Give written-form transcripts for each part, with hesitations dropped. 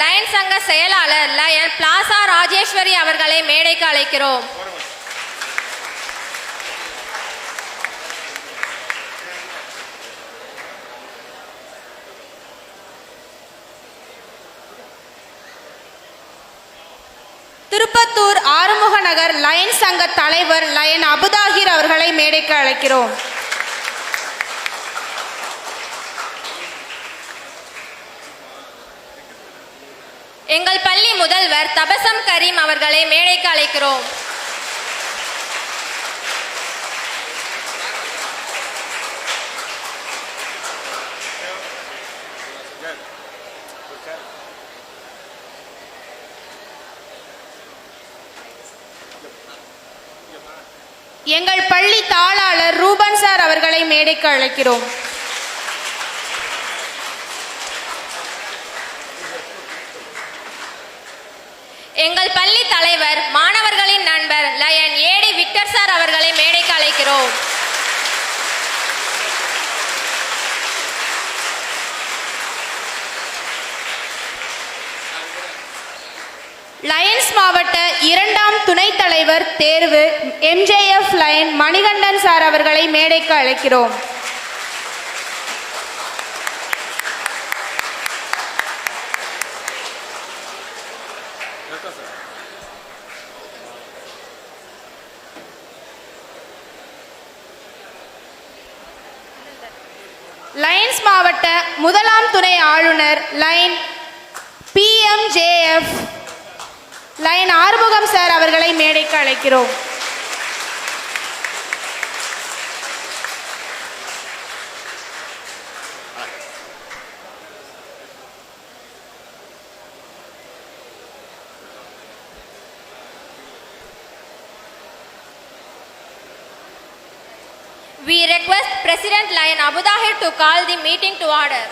Line சங்க செயலாளர் line plaza Rajeswari அவர்களை மேடைக்கு அழைக்கிறோம். திருப்பத்தூர் ஆறுமுக நகர் லயன் சங்க தலைவர் லயன் அபுதாகிர் அவர்களை மேடைக்கு அழைக்கிறோம். எங்கள் பள்ளி முதல்வர் தபசம் கரீம் அவர்களை மேடைக்கு அழைக்கிறோம். எங்கள் பள்ளி தாளாளர் ரூபன் சார் அவர்களை மேடைக்கு அழைக்கிறோம். எங்கள் பள்ளி தலைவர் மாணவர்களின் நண்பர் லயன் ஏடி விக்டர் சார் அவர்களை மேடைக்கு அழைக்கிறோம். லயன்ஸ் மாவட்ட 2ஆம் துணைத் தலைவர் தேர்வு MJF லயன் மணிகண்டன் சார் அவர்களை மேடைக்கு அழைக்கிறோம். லயன்ஸ் மாவட்ட 1ஆம் துணை ஆளுநர் lion PMJF lion Arumugam sir அவர்களை மேடைக்கு அழைக்கிறோம். We request President Lion Abu Dahir to call the meeting to order.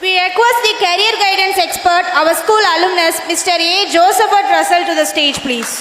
We request the career guidance expert, our school alumnus, Mr. A. Josephat Russell to the stage, please.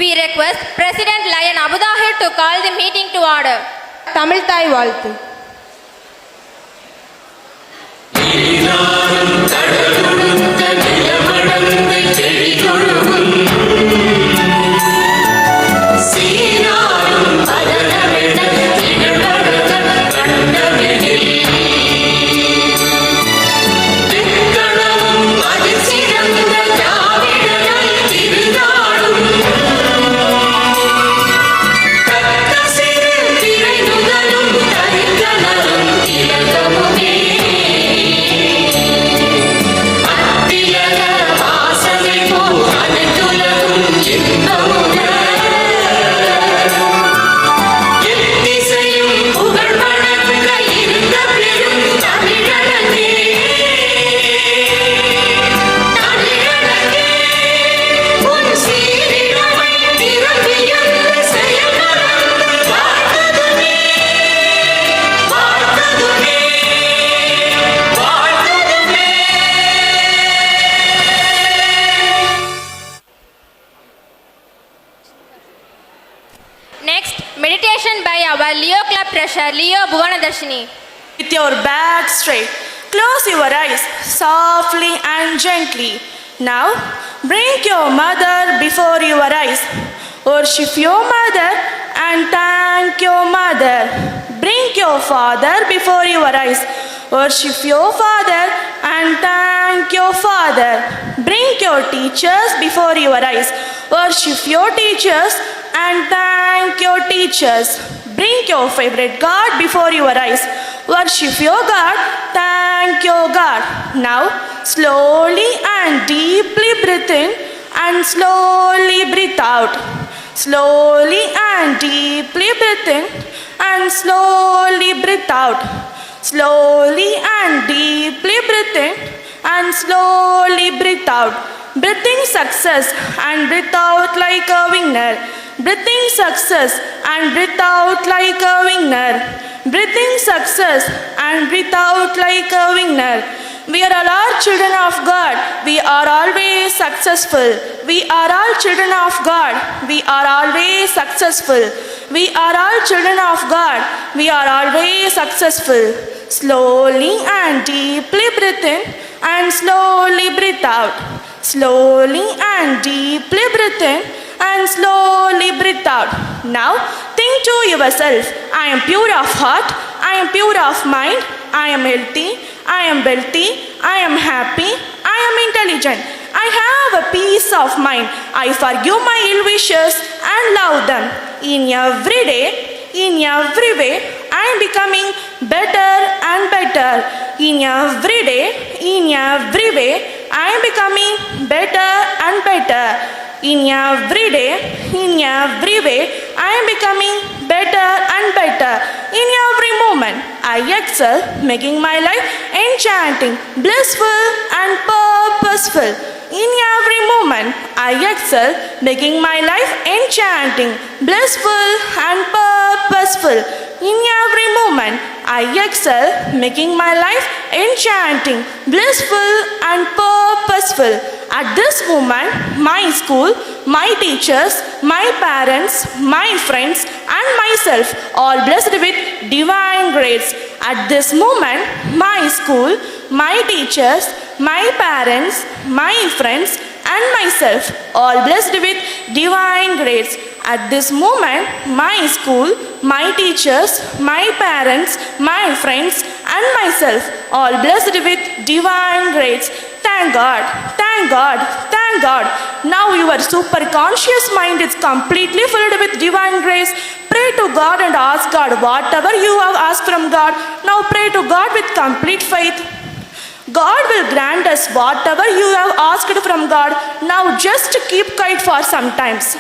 We request President Lion Abu Dahir to call the meeting to order. Tamil தாய் வாழ்த்து. Next, meditation by our Leo Club treasurer Leo Bhuvanadharshini. With your back straight, close your eyes softly and gently. Now, bring your mother before your eyes. Worship your mother and thank your mother. Bring your father before your eyes. Worship your father and thank your father. Bring your teachers before your eyes. Worship your teachers and thank your teachers. Bring your favorite God before your eyes. Worship your God, thank your God. Now, slowly and deeply breathe in and slowly breathe out. Slowly and deeply breathe in and slowly breathe out. Slowly and deeply breathe in and slowly breathe out. Breathe in success and breathe out like a winner. Breathe in success and breathe out like a winner. Breathe in success and breathe out like a winner. We are all children of God. We are always successful. We are all children of God. We are always successful. We are all children of God. We are always successful. Slowly and deeply breathe in and slowly breathe out. Slowly and deeply breathe in and slowly breathe out. Now think to yourself, I am pure of heart, I am pure of mind, I am healthy, I am wealthy, I am happy, I am intelligent, I have a peace of mind, I forgive my ill wishes and love them. In every day, in every way, I am becoming better and better. In every day, in every way, I am becoming better and better. In every day, in every way, I am becoming better and better. In every moment, I excel, making my life enchanting, blissful and purposeful. In every moment, I excel, making my life enchanting, blissful and purposeful. In every moment, I excel, making my life enchanting, blissful and purposeful. At this moment, my school, my teachers, my parents, my friends and myself all blessed with divine grace. At this moment, my school, my teachers, my parents, my friends and myself all blessed with divine grace. At this moment, my school, my teachers, my parents, my friends and myself all blessed with divine grace. Thank God, thank God, thank God. Now your superconscious mind is completely filled with divine grace. Pray to God and ask God whatever you have asked from God. Now pray to God with complete faith. God will grant us whatever you have asked from God. Now just keep quiet for some times.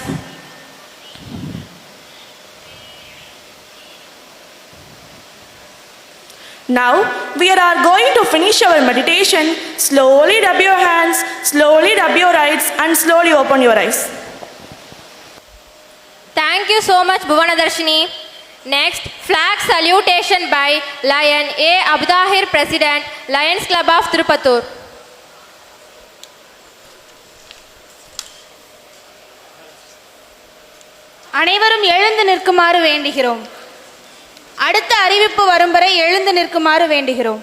Now we are going to finish our meditation. Slowly rub your hands, slowly rub your eyes and slowly open your eyes. Thank you so much, Bhuvanadarshini. Next, flag salutation by Lion A. Abdahir, President, Lions Club of Tirupattur. அனைவரும் எழுந்து நிற்குமாறு வேண்டுகிறோம். அடுத்த அறிவிப்பு வரும் வரை எழுந்து நிற்குமாறு வேண்டுகிறோம்.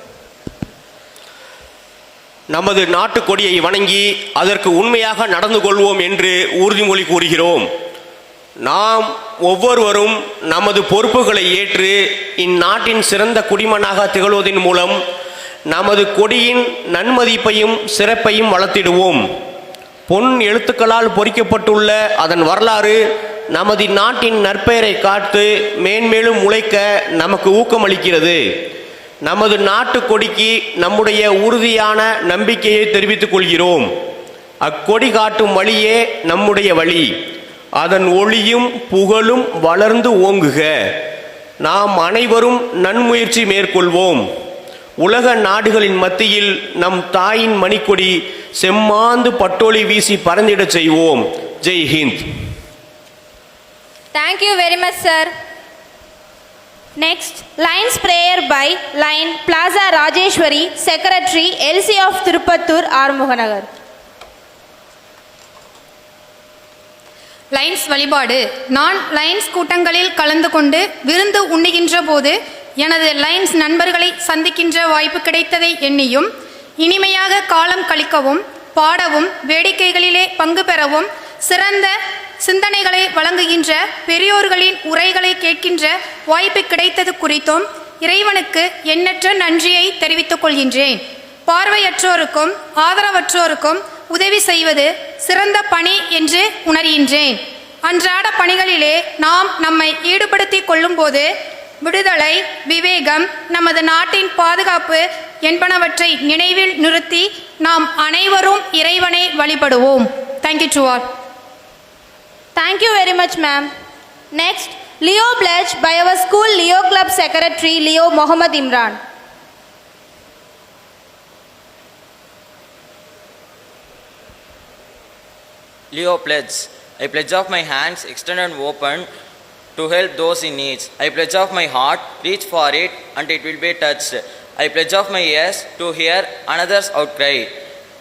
நமது நாட்டு கொடியை வணங்கி அதற்கு உண்மையாக நடந்து கொள்வோம் என்று உறுதிமொழி கூறுகிறோம். நாம் ஒவ்வொருவரும் நமது பொறுப்புகளை ஏற்று இந்நாட்டின் சிறந்த குடிமகனாக திகழ்வதன் மூலம் நமது கொடியின் நன்மதிப்பையும் சிறப்பையும் வளர்த்திடுவோம். பொன் எழுத்துக்களால் பொறிக்கப்பட்டுள்ள அதன் வரலாறு நமது நாட்டின் நற்பெயரை காத்து மேன்மேலும் உழைக்க நமக்கு ஊக்கமளிக்கிறது. நமது நாட்டு கொடிக்கு நம்முடைய உறுதியான நம்பிக்கையை தெரிவித்துக் கொள்கிறோம். அக்கொடி காட்டும் வழியே நம்முடைய வழி. அதன் ஒளியும் புகழும் வளர்ந்து ஓங்குக. நாம் அனைவரும் நன்முயற்சி மேற்கொள்வோம். உலக நாடுகளின் மத்தியில் நம் தாயின் மணிக்கொடி செம்மாந்து பட்டொளி வீசி பறந்திடச் செய்வோம். Jai Hind. Thank you very much, sir. Next, Lions prayer by Lion Plaza Rajeshwari, Secretary, LC of Tirupattur, Armuganagar. Lines வழிபாடு. நான் லைன்ஸ் கூட்டங்களில் கலந்து கொண்டு விருந்து உண்ணுகின்ற போது எனது லைன்ஸ் நண்பர்களை சந்திக்கின்ற வாய்ப்பு கிடைத்ததை எண்ணியும் இனிமையாக காலம் கழிக்கவும் பாடவும் வேடிக்கைகளிலே பங்கு பெறவும் சிறந்த சிந்தனைகளை வழங்குகின்ற பெரியோர்களின் உரைகளை கேட்கின்ற வாய்ப்பு கிடைத்தது குறித்தும் இறைவனுக்கு எண்ணற்ற நன்றியை தெரிவித்துக் கொள்கின்றேன். பார்வையற்றோருக்கும் ஆதரவற்றோருக்கும் உதவி செய்வது சிறந்த பணி என்று உணர்கின்றேன். அன்றாட பணிகளிலே நாம் நம்மை ஈடுபடுத்திக் கொள்ளும்போது விடுதலை, விவேகம், நமது நாட்டின் பாதுகாப்பு என்பனவற்றை நினைவில் நிறுத்தி நாம் அனைவரும் இறைவனை வழிபடுவோம். Thank you to all. Thank you very much, ma'am. Next, Leo pledge by our school Leo Club Secretary Leo Mohammad Imran. Leo pledge. I pledge of my hands extended open to help those in need. I pledge of my heart, reach for it and it will be touched. I pledge of my ears to hear another's outcry,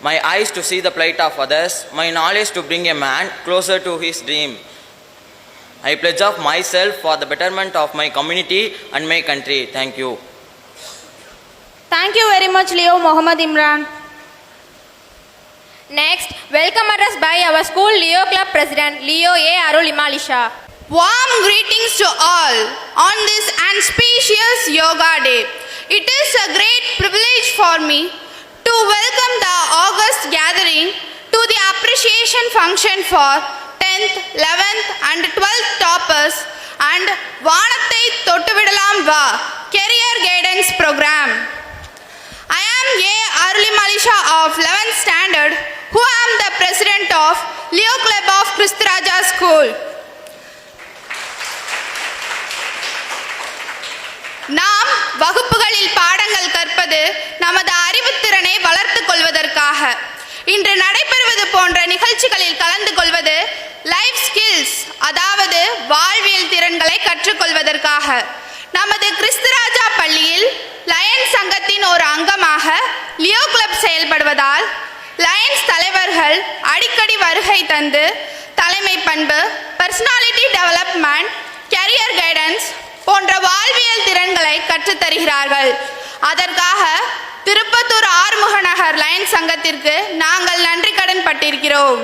my eyes to see the plight of others, my knowledge to bring a man closer to his dream. I pledge of myself for the betterment of my community and my country. Thank you. Thank you very much, Leo Mohammad Imran. Next, welcome address by our school Leo Club President Leo A. Arul Imalisha. Warm greetings to all on this auspicious Yoga Day. It is a great privilege for me to welcome the August gathering to the appreciation function for 10th, 11th and 12th toppers and Vaanathai Thottuvidalam Va Career Guidance Program. I am A. Arulimalisha of 11th Standard, who am the President of Leo Club of Kristuraja School. நாம் வகுப்புகளில் பாடங்கள் கற்பது நமது அறிவுத்திறனை வளர்த்துக் கொள்வதற்காக. இன்று நடைபெறுவது போன்ற நிகழ்ச்சிகளில் கலந்து கொள்வது லைஃப் ஸ்கில்ஸ், அதாவது வாழ்வியல் திறன்களை கற்றுக்கொள்வதற்காக. நமது கிறிஸ்துராஜா பள்ளியில் லயன்ஸ் சங்கத்தின் ஒரு அங்கமாக லியோ கிளப் செயல்படுவதால் லயன்ஸ் தலைவர்கள் அடிக்கடி வருகை தந்து தலைமை பண்பு, பர்சனாலிட்டி டெவலப்மெண்ட், கரியர் கைடன்ஸ் போன்ற வாழ்வியல் திறன்களை கற்றுத்தருகிறார்கள். அதற்காக திருப்பத்தூர் ஆறுமுக நகர் லயன்ஸ் சங்கத்திற்கு நாங்கள் நன்றி கடன் பட்டிருக்கிறோம்.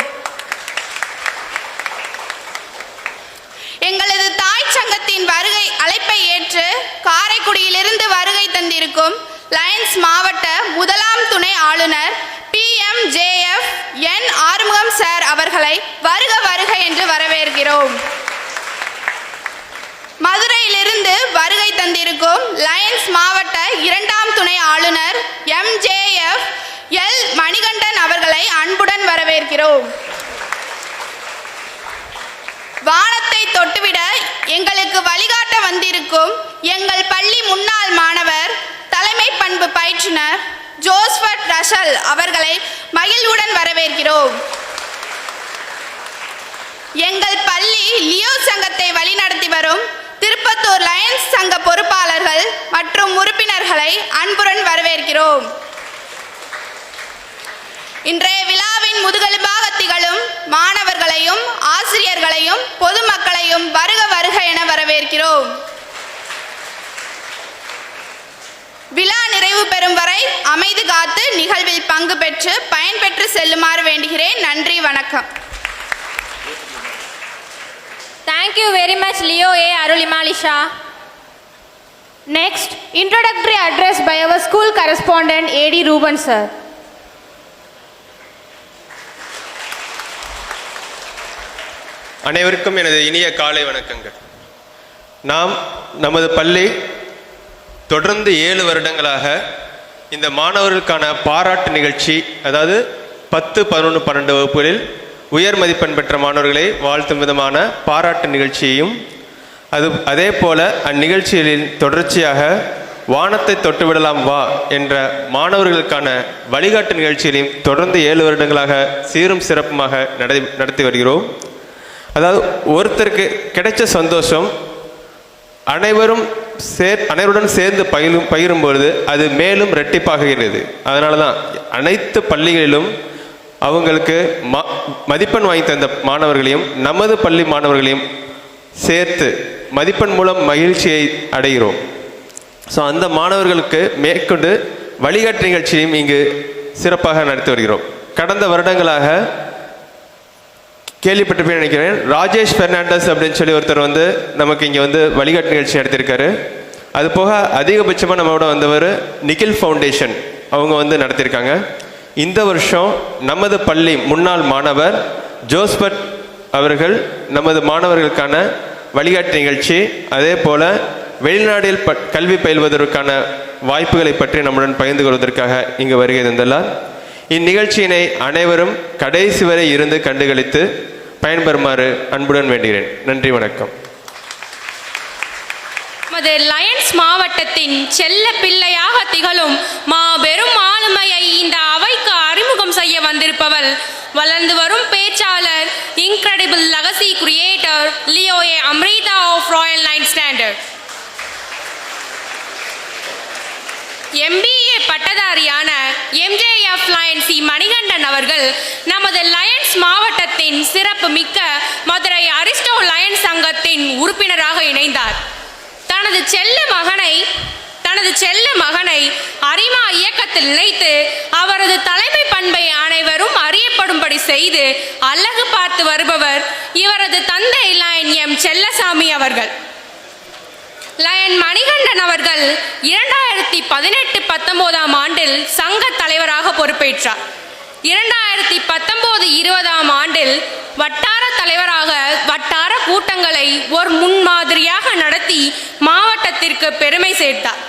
எங்களது தாய் சங்கத்தின் வருகை அழைப்பை ஏற்று காரைக்குடியிலிருந்து வருகை தந்திருக்கும் லயன்ஸ் மாவட்ட முதலாம் துணை ஆளுநர் PMJF N ஆறுமுகம் சார் அவர்களை வருக வருக என்று வரவேற்கிறோம். மதுரையிலிருந்து வருகை தந்திருக்கும் லயன்ஸ் மாவட்ட இரண்டாம் துணை ஆளுநர் MJF L மணிகண்டன் அவர்களை அன்புடன் வரவேற்கிறோம். வானத்தை தொட்டுவிட எங்களுக்கு வழிகாட்ட வந்திருக்கும் எங்கள் பள்ளி முன்னாள் மாணவர், தலைமை பண்பு பயிற்றுனர் ஜோஸ்பட் ரஷல் அவர்களை மகிழ்வுடன் வரவேற்கிறோம். எங்கள் பள்ளி லியோ சங்கத்தை வழிநடத்தி வரும் திருப்பத்தூர் லயன்ஸ் சங்க பொறுப்பாளர்கள் மற்றும் உறுப்பினர்களை அன்புடன் வரவேற்கிறோம். இன்றைய விழாவின் முதுகெலும்பாக திகழும் மாணவர்களையும் ஆசிரியர்களையும் பொதுமக்களையும் வருக வருக என வரவேற்கிறோம். விழா நிறைவு பெறும் வரை அமைதி காத்து நிகழ்வில் பங்கு பெற்று பயன்பெற்று செல்லுமாறு வேண்டுகிறேன். நன்றி, வணக்கம். Thank you very much Leo A. Arul Imalisha. Next, introductory address by our school correspondent AD Ruben sir. அனைவருக்கும் எனது இனிய காலை வணக்கங்கள். நாம் நமது பள்ளி தொடர்ந்து 7 வருடங்களாக இந்த மாணவர்களுக்கான பாராட்டு நிகழ்ச்சி, அதாவது 10, 11, 12 வகுப்புகளில் உயர் மதிப்பெண் பெற்ற மாணவர்களை வாழ்த்தும் விதமான பாராட்டு நிகழ்ச்சியையும் அதே போல அந்நிகழ்ச்சிகளில் தொடர்ச்சியாக வானத்தை தொட்டுவிடலாம் வா என்ற மாணவர்களுக்கான வழிகாட்டு நிகழ்ச்சிகளையும் தொடர்ந்து 7 வருடங்களாக சீரும் சிறப்புமாக நடத்தி வருகிறோம். அதாவது ஒருத்தருக்கு கிடைச்ச சந்தோஷம் அனைவருடன் சேர்ந்து பகிரும் பொழுது அது மேலும் இரட்டிப்பாகிறது. அதனால தான் அனைத்து பள்ளிகளிலும் அவங்களுக்கு மதிப்பெண் வாங்கி தந்த மாணவர்களையும் நமது பள்ளி மாணவர்களையும் சேர்த்து மதிப்பெண் மூலம் மகிழ்ச்சியை அடைகிறோம். ஸோ அந்த மாணவர்களுக்கு மேற்கொண்டு வழிகாட்டு நிகழ்ச்சியையும் இங்கு சிறப்பாக நடத்தி வருகிறோம். கடந்த வருடங்களாக கேள்விப்பட்டு நினைக்கிறேன், ராஜேஷ் பெர்னாண்டஸ் அப்படின்னு சொல்லி ஒருத்தர் நமக்கு இங்கே வழிகாட்டு நிகழ்ச்சி நடத்தியிருக்காரு. அது போக அதிகபட்சமாக நம்மளோட வந்தவர் நிகில் ஃபவுண்டேஷன், அவங்க நடத்தியிருக்காங்க. இந்த வருஷம் நமது பள்ளி முன்னாள் மாணவர் ஜோஸ்பட் அவர்கள் நமது மாணவர்களுக்கான வழிகாட்டு நிகழ்ச்சி, அதே போல் வெளிநாட்டில் கல்வி பயில்வதற்கான வாய்ப்புகளை பற்றி நம்முடன் பகிர்ந்து கொள்வதற்காக இங்கு வருகை தந்துள்ளார். இந்நிகழ்ச்சியினை அனைவரும் கடைசி வரை இருந்து கண்டுகளித்து பயன்பெறுமாறு அன்புடன் வேண்டுகிறேன். நன்றி, வணக்கம். நமது லயன்ஸ் மாவட்டத்தின் செல்ல பிள்ளையாக திகழும் மாபெரும் ஆளுமையை இந்த அவைக்கு அறிமுகம் செய்ய வந்திருப்பவர் வளர்ந்து வரும் பேச்சாளர் incredible legacy creator Leo A. Amrita of Royal Lions Standard. MBA பட்டதாரியான MJF Lions C. Manikandan அவர்கள் நமது லயன்ஸ் மாவட்டத்தின் சிறப்பு மிக்க மதுரை அரிஸ்டோ லயன்ஸ் சங்கத்தின் உறுப்பினராக இணைந்தார். தனது செல்ல மகனை அரிமா இயக்கத்தில் இணைத்து அவரது தலைமை பண்பை அனைவரும் அறியப்படும்படி செய்து அழகு பார்த்து வருபவர் இவரது தந்தை லயன் எம் செல்லசாமி அவர்கள். லயன் மணிகண்டன் அவர்கள் 2018-19 ஆண்டில் சங்க தலைவராக பொறுப்பேற்றார். 2019-20 ஆண்டில் வட்டார தலைவராக வட்டார கூட்டங்களை ஒரு முன்மாதிரியாக நடத்தி மாவட்டத்திற்கு பெருமை சேர்த்தார்.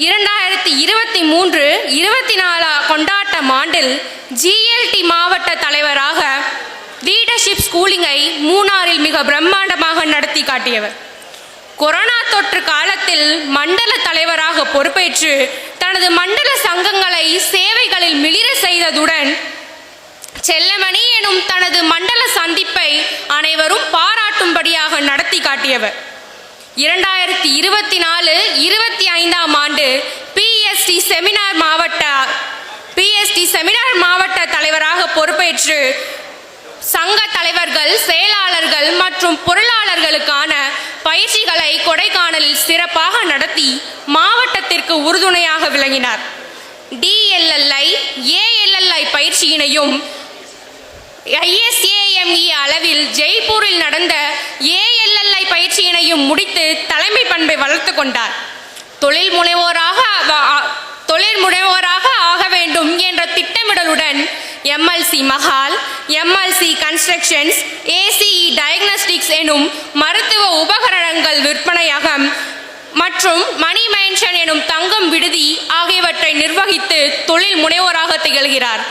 2023-24 கொண்டாட்டம் ஆண்டில் GLT மாவட்ட தலைவராக லீடர்ஷிப் ஸ்கூலிங்கை மூணாறில் மிக பிரம்மாண்டமாக நடத்தி காட்டியவர். கொரோனா தொற்று காலத்தில் மண்டல தலைவராக பொறுப்பேற்று தனது மண்டல சங்கங்களை சேவைகளில் மிளிர செய்ததுடன் செல்லமணி எனும் தனது மண்டல சந்திப்பை அனைவரும் பாராட்டும்படியாக நடத்தி காட்டியவர். 2024-25 ஆண்டு PST செமினார் மாவட்ட தலைவராக பொறுப்பேற்று சங்க தலைவர்கள், செயலாளர்கள் மற்றும் பொருளாளர்களுக்கான பயிற்சிகளை கொடைக்கானலில் சிறப்பாக நடத்தி மாவட்டத்திற்கு உறுதுணையாக விளங்கினார். DLLI, ALLI பயிற்சியினையும் ISAME அளவில் ஜெய்ப்பூரில் நடந்த ALLI பயிற்சியினையும் முடித்து தலைமை பண்பை வளர்த்து கொண்டார். தொழில் முனைவோராக ஆக வேண்டும் என்ற திட்டமிடலுடன் MLC Mahal, MLC constructions, ACE diagnostics எனும் மருத்துவ உபகரணங்கள் விற்பனையகம் மற்றும் மணி மேன்ஷன் எனும் தங்கும் விடுதி ஆகியவற்றை நிர்வகித்து தொழில் முனைவோராக திகழ்கிறார்.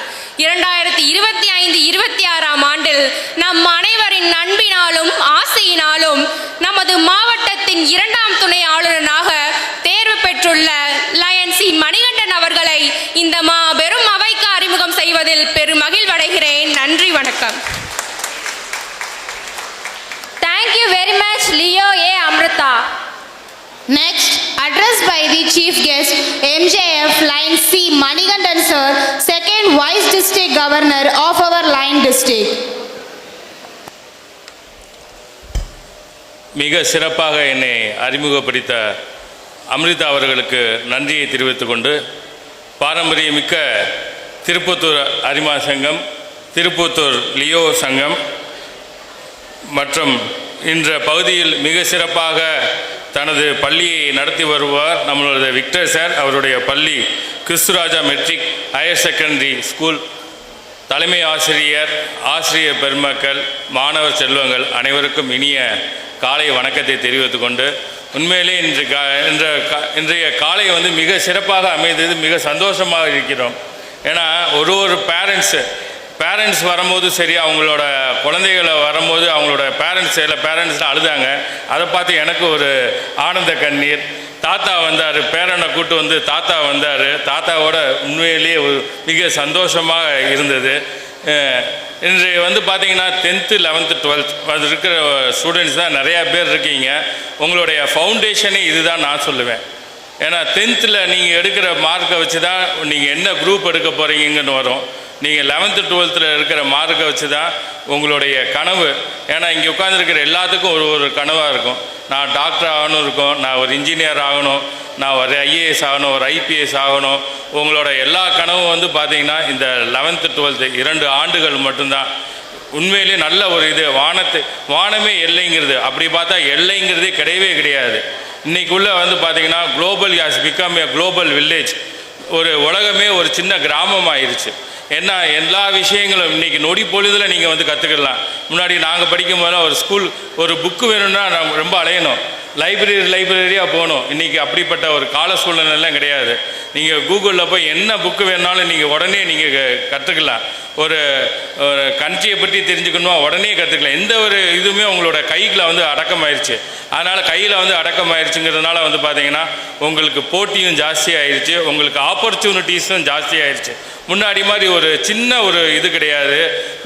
2025-26 ஆண்டில் நம் அனைவரின் அன்பினாலும் ஆசையினாலும் நமது மாவட்டத்தின் 2ஆம் துணை ஆளுநராக தேர்வு பெற்றுள்ள லயன் சி. மணிகண்டன் அவர்களை இந்த மாபெரும் அவைக்கு அறிமுகம் செய்வதில் பெருமகிழ்வடைகிறேன். நன்றி, வணக்கம். Thank you very much, Leo A. Amrita. Next, address by the Chief Guest, MJF Lion C. Manigandan Sir, Second Vice District Governor of our Lion District. மிக சிறப்பாக என்னை அறிமுகப்படுத்த அம்ரிதா அவர்களுக்கு நன்றியை தெரிவித்துக் கொண்டு, பாரம்பரியமிக்க திருப்பத்தூர் அரிமா சங்கம், திருப்பத்தூர் லியோ சங்கம் மற்றும் இன்ற பகுதியில் மிக சிறப்பாக தனது பள்ளியை நடத்தி வருவார் நம்மளோட விக்டர் சார். அவருடைய பள்ளி Christuraja matric higher secondary school தலைமை ஆசிரியர், ஆசிரியர் பெருமக்கள், மாணவர் செல்வங்கள் அனைவருக்கும் இனிய காலை வணக்கத்தை தெரிவித்துக் கொண்டு, உண்மையிலே இன்றைய காலை மிக சிறப்பாக அமைந்தது. மிக சந்தோஷமாக இருக்கிறோம். ஏன்னா ஒரு பேரண்ட்ஸ் வரும்போது சரி, அவங்களோட குழந்தைகளை வரும்போது அவங்களோட சில பேரண்ட்ஸ்லாம் அழுதாங்க. அதை பார்த்து எனக்கு ஒரு ஆனந்த கண்ணீர். தாத்தா வந்தார், பேரனை கூட்டு தாத்தா வந்தார். தாத்தாவோட உண்மையிலேயே மிக சந்தோஷமாக இருந்தது. இன்றைய பார்த்தீங்கன்னா 10th, 11th, 12th அது இருக்கிற ஸ்டூடெண்ட்ஸ் தான் நிறையா பேர் இருக்கீங்க. உங்களுடைய ஃபவுண்டேஷனே இதுதான் நான் சொல்லுவேன். ஏன்னா 10th நீங்கள் எடுக்கிற மார்க்கை வச்சு தான் நீங்கள் என்ன குரூப் எடுக்க போகிறீங்கன்னு வரும். நீங்கள் 11th, 12th இருக்கிற மார்க்கை வச்சு தான் உங்களுடைய கனவு. ஏன்னா இங்கே உட்காந்துருக்கிற எல்லாத்துக்கும் ஒரு கனவாக இருக்கும். நான் டாக்டர் ஆகணும் இருக்கும், நான் ஒரு இன்ஜினியர் ஆகணும், நான் ஒரு IAS ஆகணும், ஒரு IPS ஆகணும். உங்களோட எல்லா கனவும் பார்த்தீங்கன்னா இந்த 11th, 12th 2 ஆண்டுகள் மட்டும்தான். உண்மையிலே நல்ல ஒரு வானமே எல்லைங்கிறது. அப்படி பார்த்தா எல்லைங்கிறதே கிடையவே கிடையாது. இன்றைக்குள்ளே பார்த்தீங்கன்னா global has become a global village. ஒரு உலகமே ஒரு சின்ன கிராமம் ஆயிடுச்சு. என்ன எல்லா விஷயங்களும் இன்றைக்கி நொடி பொழுதில் நீங்கள் கற்றுக்கலாம். முன்னாடி நாங்கள் படிக்கும் போது ஒரு புக்கு வேணும்னா நான் ரொம்ப அலையணும், லைப்ரரியாக போகணும். இன்றைக்கி அப்படிப்பட்ட ஒரு கால சூழ்நிலைலாம் கிடையாது. நீங்கள் கூகுளில் போய் என்ன புக்கு வேணுனாலும் நீங்கள் உடனே நீங்கள் கற்றுக்கலாம். ஒரு கண்ட்ரியை பற்றி தெரிஞ்சுக்கணுமா உடனே கற்றுக்கலாம். எந்த ஒரு இதுவுமே உங்களோட கையில் வந்து அடக்கமாயிருச்சு. அதனால் கையில் வந்து அடக்கமாயிருச்சுங்கிறதுனால வந்து பார்த்தீங்கன்னா உங்களுக்கு போட்டியும் ஜாஸ்தி ஆயிடுச்சு, உங்களுக்கு ஆப்பர்ச்சுனிட்டிஸும் ஜாஸ்தி ஆயிடுச்சு. முன்னாடி மாதிரி ஒரு சின்ன ஒரு இது கிடையாது,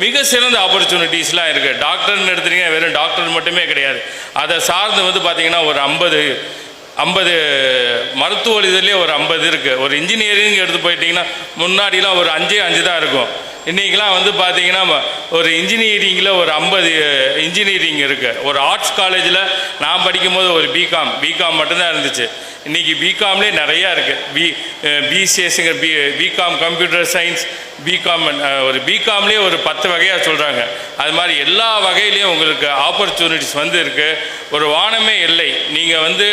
மிக சிறந்த ஆப்பர்ச்சுனிட்டிஸ்லாம் இருக்குது. டாக்டர்னு எடுத்துட்டிங்கன்னா வெறும் டாக்டர் மட்டுமே கிடையாது, அதை சார்ந்து வந்து பார்த்திங்கன்னா ஒரு 50 மருத்துவ இதுலேயே ஒரு 50 இருக்குது. ஒரு இன்ஜினியரிங் எடுத்து போயிட்டிங்கன்னா முன்னாடிலாம் ஒரு 5 தான் இருக்கும். இன்றைக்கெலாம் வந்து பார்த்திங்கன்னா ஒரு இன்ஜினியரிங்கில் ஒரு 50 இன்ஜினியரிங் இருக்குது. ஒரு ஆர்ட்ஸ் காலேஜில் நான் படிக்கும்போது ஒரு பிகாம் மட்டும்தான் இருந்துச்சு. இன்றைக்கி பிகாம்லேயே நிறையா இருக்குது. பிசிஎஸ்ங்கிற பிகாம் கம்ப்யூட்டர் சயின்ஸ், பிகாம் ஒரு பிகாம்லேயே ஒரு 10 வகையாக சொல்கிறாங்க. அது மாதிரி எல்லா வகையிலையும் உங்களுக்கு ஆப்பர்ச்சுனிட்டிஸ் வந்து இருக்குது. ஒரு வானமே இல்லை. நீங்கள் வந்து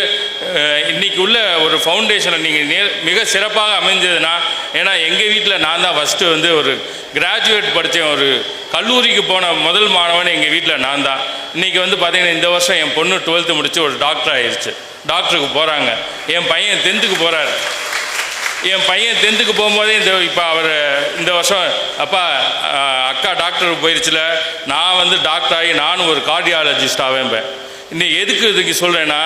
இன்றைக்கி உள்ள ஒரு ஃபவுண்டேஷனை நீங்கள் மிக சிறப்பாக அமைஞ்சதுன்னா, ஏன்னா எங்கள் வீட்டில் நான் தான் ஃபஸ்ட்டு வந்து ஒரு கிராஜுவேட் படித்தேன். ஒரு கல்லூரிக்கு போன முதல் மாணவன் எங்கள் வீட்டில் நான் தான். இன்றைக்கி வந்து பார்த்திங்கன்னா இந்த வருஷம் என் பொண்ணு 12th முடித்து ஒரு டாக்டர் ஆயிடுச்சு, டாக்டருக்கு போகிறாங்க. என் பையன் 10th போகிறார். என் பையன் 10th போகும்போதே இப்போ அவர் இந்த வருஷம் அப்பா அக்கா டாக்டருக்கு போயிடுச்சுல, நான் வந்து டாக்டர் ஆகி நானும் ஒரு கார்டியாலஜிஸ்ட் ஆவேன்பேன். இன்னைக்கு எதுக்கு இதுக்கு சொல்கிறேன்னா,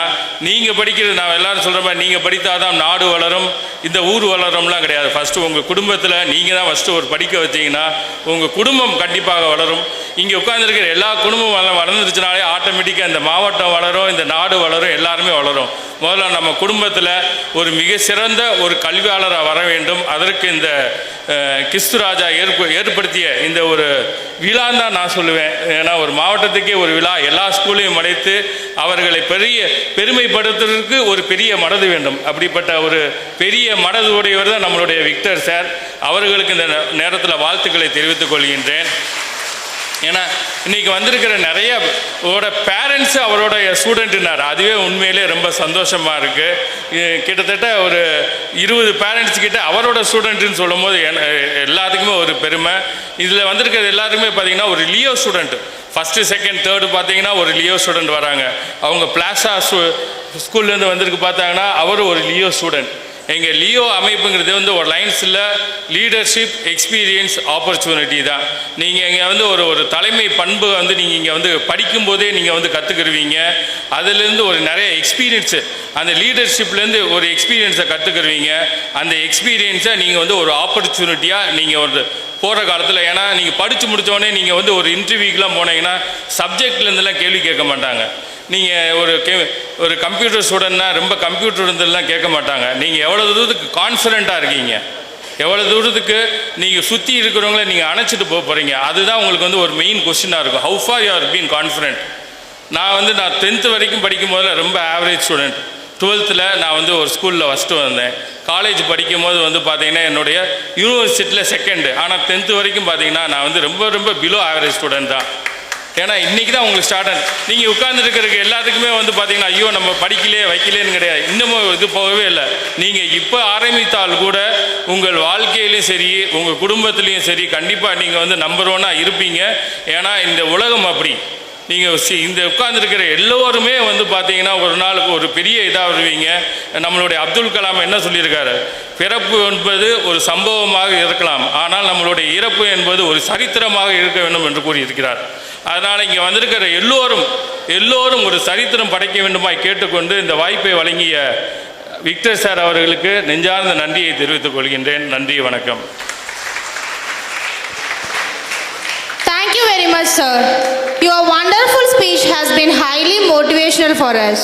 நீங்கள் படிக்கிறது நான் எல்லோரும் சொல்கிற மாதிரி நீங்கள் படித்தாதான் நாடு வளரும், இந்த ஊர் வளரும்லாம் கிடையாது. ஃபஸ்ட்டு உங்கள் குடும்பத்தில் நீங்கள் தான் ஃபஸ்ட்டு ஒரு படிக்க வச்சிங்கன்னா உங்கள் குடும்பம் கண்டிப்பாக வளரும். இங்கே உட்காந்துருக்கிற எல்லா குடும்பம் வளர்ந்துருச்சுனாலே ஆட்டோமேட்டிக்காக இந்த மாவட்டம் வளரும், இந்த நாடு வளரும், எல்லாருமே வளரும். முதல்ல நம்ம குடும்பத்தில் ஒரு மிக சிறந்த ஒரு கல்வியாளராக வர வேண்டும். அதற்கு இந்த கிறிஸ்துராஜா ஏற்படுத்திய இந்த ஒரு விழான்னு தான் நான் சொல்லுவேன். ஏன்னா ஒரு மாவட்டத்துக்கே ஒரு விழா, எல்லா ஸ்கூலையும் அடைத்து அவர்களை பெருமைப்படுத்துவதற்கு ஒரு பெரிய மனது வேண்டும். அப்படிப்பட்ட ஒரு பெரிய மனது உடையவர் தான் நம்மளுடைய விக்டர் சார். அவர்களுக்கு இந்த நேரத்தில் வாழ்த்துக்களை தெரிவித்துக் கொள்கின்றேன். ஏன்னா இன்றைக்கி வந்திருக்கிற நிறைய பேரண்ட்ஸு அவரோட ஸ்டூடெண்ட்டுனார். அதுவே உண்மையிலே ரொம்ப சந்தோஷமாக இருக்குது. கிட்டத்தட்ட ஒரு 20 பேரண்ட்ஸ் கிட்ட அவரோட ஸ்டூடெண்ட்டுன்னு சொல்லும் போது எல்லாத்துக்குமே ஒரு பெருமை. இதில் வந்திருக்கிறது எல்லாருக்குமே பார்த்திங்கன்னா ஒரு Leo student, first second third பார்த்தீங்கன்னா ஒரு லியோ ஸ்டூடெண்ட் வராங்க. அவங்க பிளாஸா ஸ்கூல்லேருந்து வந்திருக்கு பார்த்தாங்கன்னா அவரும் ஒரு லியோ ஸ்டூடெண்ட். எங்கள் லியோ அமைப்புங்கிறது வந்து ஒரு லைன்ஸில் லீடர்ஷிப், எக்ஸ்பீரியன்ஸ், ஆப்பர்ச்சுனிட்டி தான். நீங்கள் இங்கே வந்து ஒரு தலைமை பண்பு வந்து நீங்கள் இங்கே வந்து படிக்கும்போதே நீங்கள் வந்து கற்றுக்கிடுவீங்க. அதுலேருந்து ஒரு நிறைய எக்ஸ்பீரியன்ஸு, அந்த லீடர்ஷிப்லேருந்து ஒரு எக்ஸ்பீரியன்ஸை கற்றுக்கிடுவீங்க. அந்த எக்ஸ்பீரியன்ஸை நீங்கள் வந்து ஒரு ஆப்பர்ச்சுனிட்டியாக நீங்கள் ஒரு போகிற காலத்தில், ஏன்னா நீங்கள் படித்து முடித்தோடனே நீங்கள் வந்து ஒரு இன்டர்வியூக்கெலாம் போனீங்கன்னா சப்ஜெக்ட்லேருந்துலாம் கேள்வி கேட்க மாட்டாங்க. நீங்கள் ஒரு கம்ப்யூட்டர் ஸ்டூடெண்ட்னா ரொம்ப கம்ப்யூட்டர் இருந்தெல்லாம் கேட்க மாட்டாங்க. நீங்கள் எவ்வளோ தூரத்துக்கு கான்ஃபிடென்ட்டாக இருக்கீங்க, எவ்வளோ தூரத்துக்கு நீங்கள் சுற்றி இருக்கிறவங்கள நீங்கள் அணைச்சிட்டு போக போகிறீங்க, அதுதான் உங்களுக்கு வந்து ஒரு மெயின் கொஸ்டினாக இருக்கும். How for you are been confident. நான் 10th வரைக்கும் படிக்கும் போதில் ரொம்ப ஆவரேஜ் ஸ்டூடெண்ட். 12th நான் வந்து ஒரு ஸ்கூலில் ஃபஸ்ட்டு வந்தேன். காலேஜ் படிக்கும் போது வந்து பார்த்தீங்கன்னா என்னுடைய யூனிவர்சிட்டியில் செகண்டு. ஆனால் 10th வரைக்கும் பார்த்தீங்கன்னா நான் வந்து ரொம்ப ரொம்ப பிலோ ஆவரேஜ் ஸ்டூடெண்ட் தான். ஏன்னா இன்றைக்கி தான் உங்களுக்கு ஸ்டார்ட் ஆகுது. நீங்கள் உட்காந்துருக்கிறதுக்கு எல்லாத்துக்குமே வந்து பார்த்தீங்கன்னா ஐயோ நம்ம வைக்கலேன்னு கிடையாது. இன்னமும் இது போகவே இல்லை. நீங்கள் இப்போ ஆரம்பித்தால் கூட உங்கள் வாழ்க்கையிலையும் சரி, உங்கள் குடும்பத்துலேயும் சரி, கண்டிப்பாக நீங்கள் வந்து நம்பர் 1 இருப்பீங்க. ஏன்னா இந்த உலகம் அப்படி. நீங்கள் இந்த உட்கார்ந்துருக்கிற எல்லோருமே வந்து பார்த்தீங்கன்னா ஒரு நாளுக்கு ஒரு பெரிய இதாக வருவீங்க. நம்மளுடைய அப்துல் கலாம் என்ன சொல்லியிருக்காரு, பிறப்பு என்பது ஒரு சம்பவமாக இருக்கலாம், ஆனால் நம்மளுடைய இறப்பு என்பது ஒரு சரித்திரமாக இருக்க வேண்டும் என்று கூறியிருக்கிறார். அதனால் இங்கே வந்திருக்கிற எல்லோரும் ஒரு சரித்திரம் படைக்க வேண்டுமாய் கேட்டுக்கொண்டு இந்த வாய்ப்பை வழங்கிய விக்டர் சார் அவர்களுக்கு நெஞ்சார்ந்த நன்றியை தெரிவித்துக் கொள்கின்றேன். நன்றி, வணக்கம். Thank you very much, sir. Your wonderful speech has been highly motivational for us.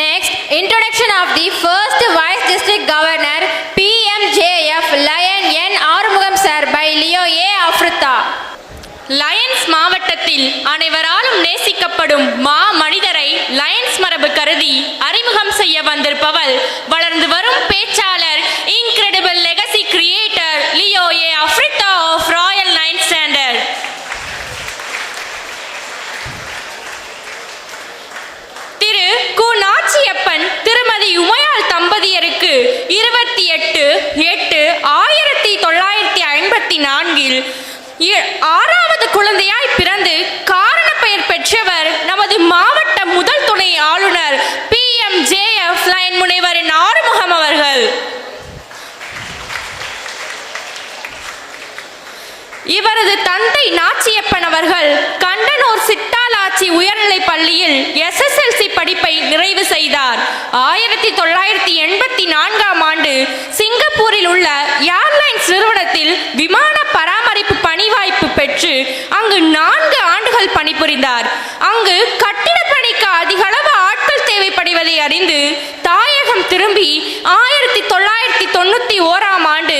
Next, introduction of the first Vice District Governor PMJF Lion N. Arumugam sir by Leo A. Afrita. Lions மாவட்டத்தில் அனைவராலும் நேசிக்கப்படும் மனிதரை Lions மரபு கருதி அறிமுகம் செய்ய வந்திருப்பவள் வளர்ந்து வரும் பேச்சாளர், incredible legacy creator Leo A Afritha of Royal nine standard. திரு கு நாச்சியப்பன் திருமதி உமையாள் தம்பதியருக்கு 28/8/1954 6வது குழந்தையாய் பிறந்து காரண பெயர் பெற்றவர் நமது மாவட்ட முதல் துணை ஆளுநர் PMJF லயன் முனைவரின் ஆறுமுகம் அவர்கள். இவரது தந்தை நாச்சியப்பன் அவர்கள் கண்டனூர் சிட்டாலாச்சி உயர்நிலைப் பள்ளியில் SSLC படிப்பை நிறைவு செய்தார். 1984ஆம் ஆண்டு சிங்கப்பூரில் உள்ள ஏர்லைன்ஸ் நிறுவனத்தில் விமான பராமரிப்பு பணி வாய்ப்பு பெற்று அங்கு 4 ஆண்டுகள் பணிபுரிந்தார். அங்கு கட்டிட பணிக்கு அதிக அளவு ஆட்கள் தேவைப்படுவதை அறிந்து தாயகம் திரும்பி 1991ஆம் ஆண்டு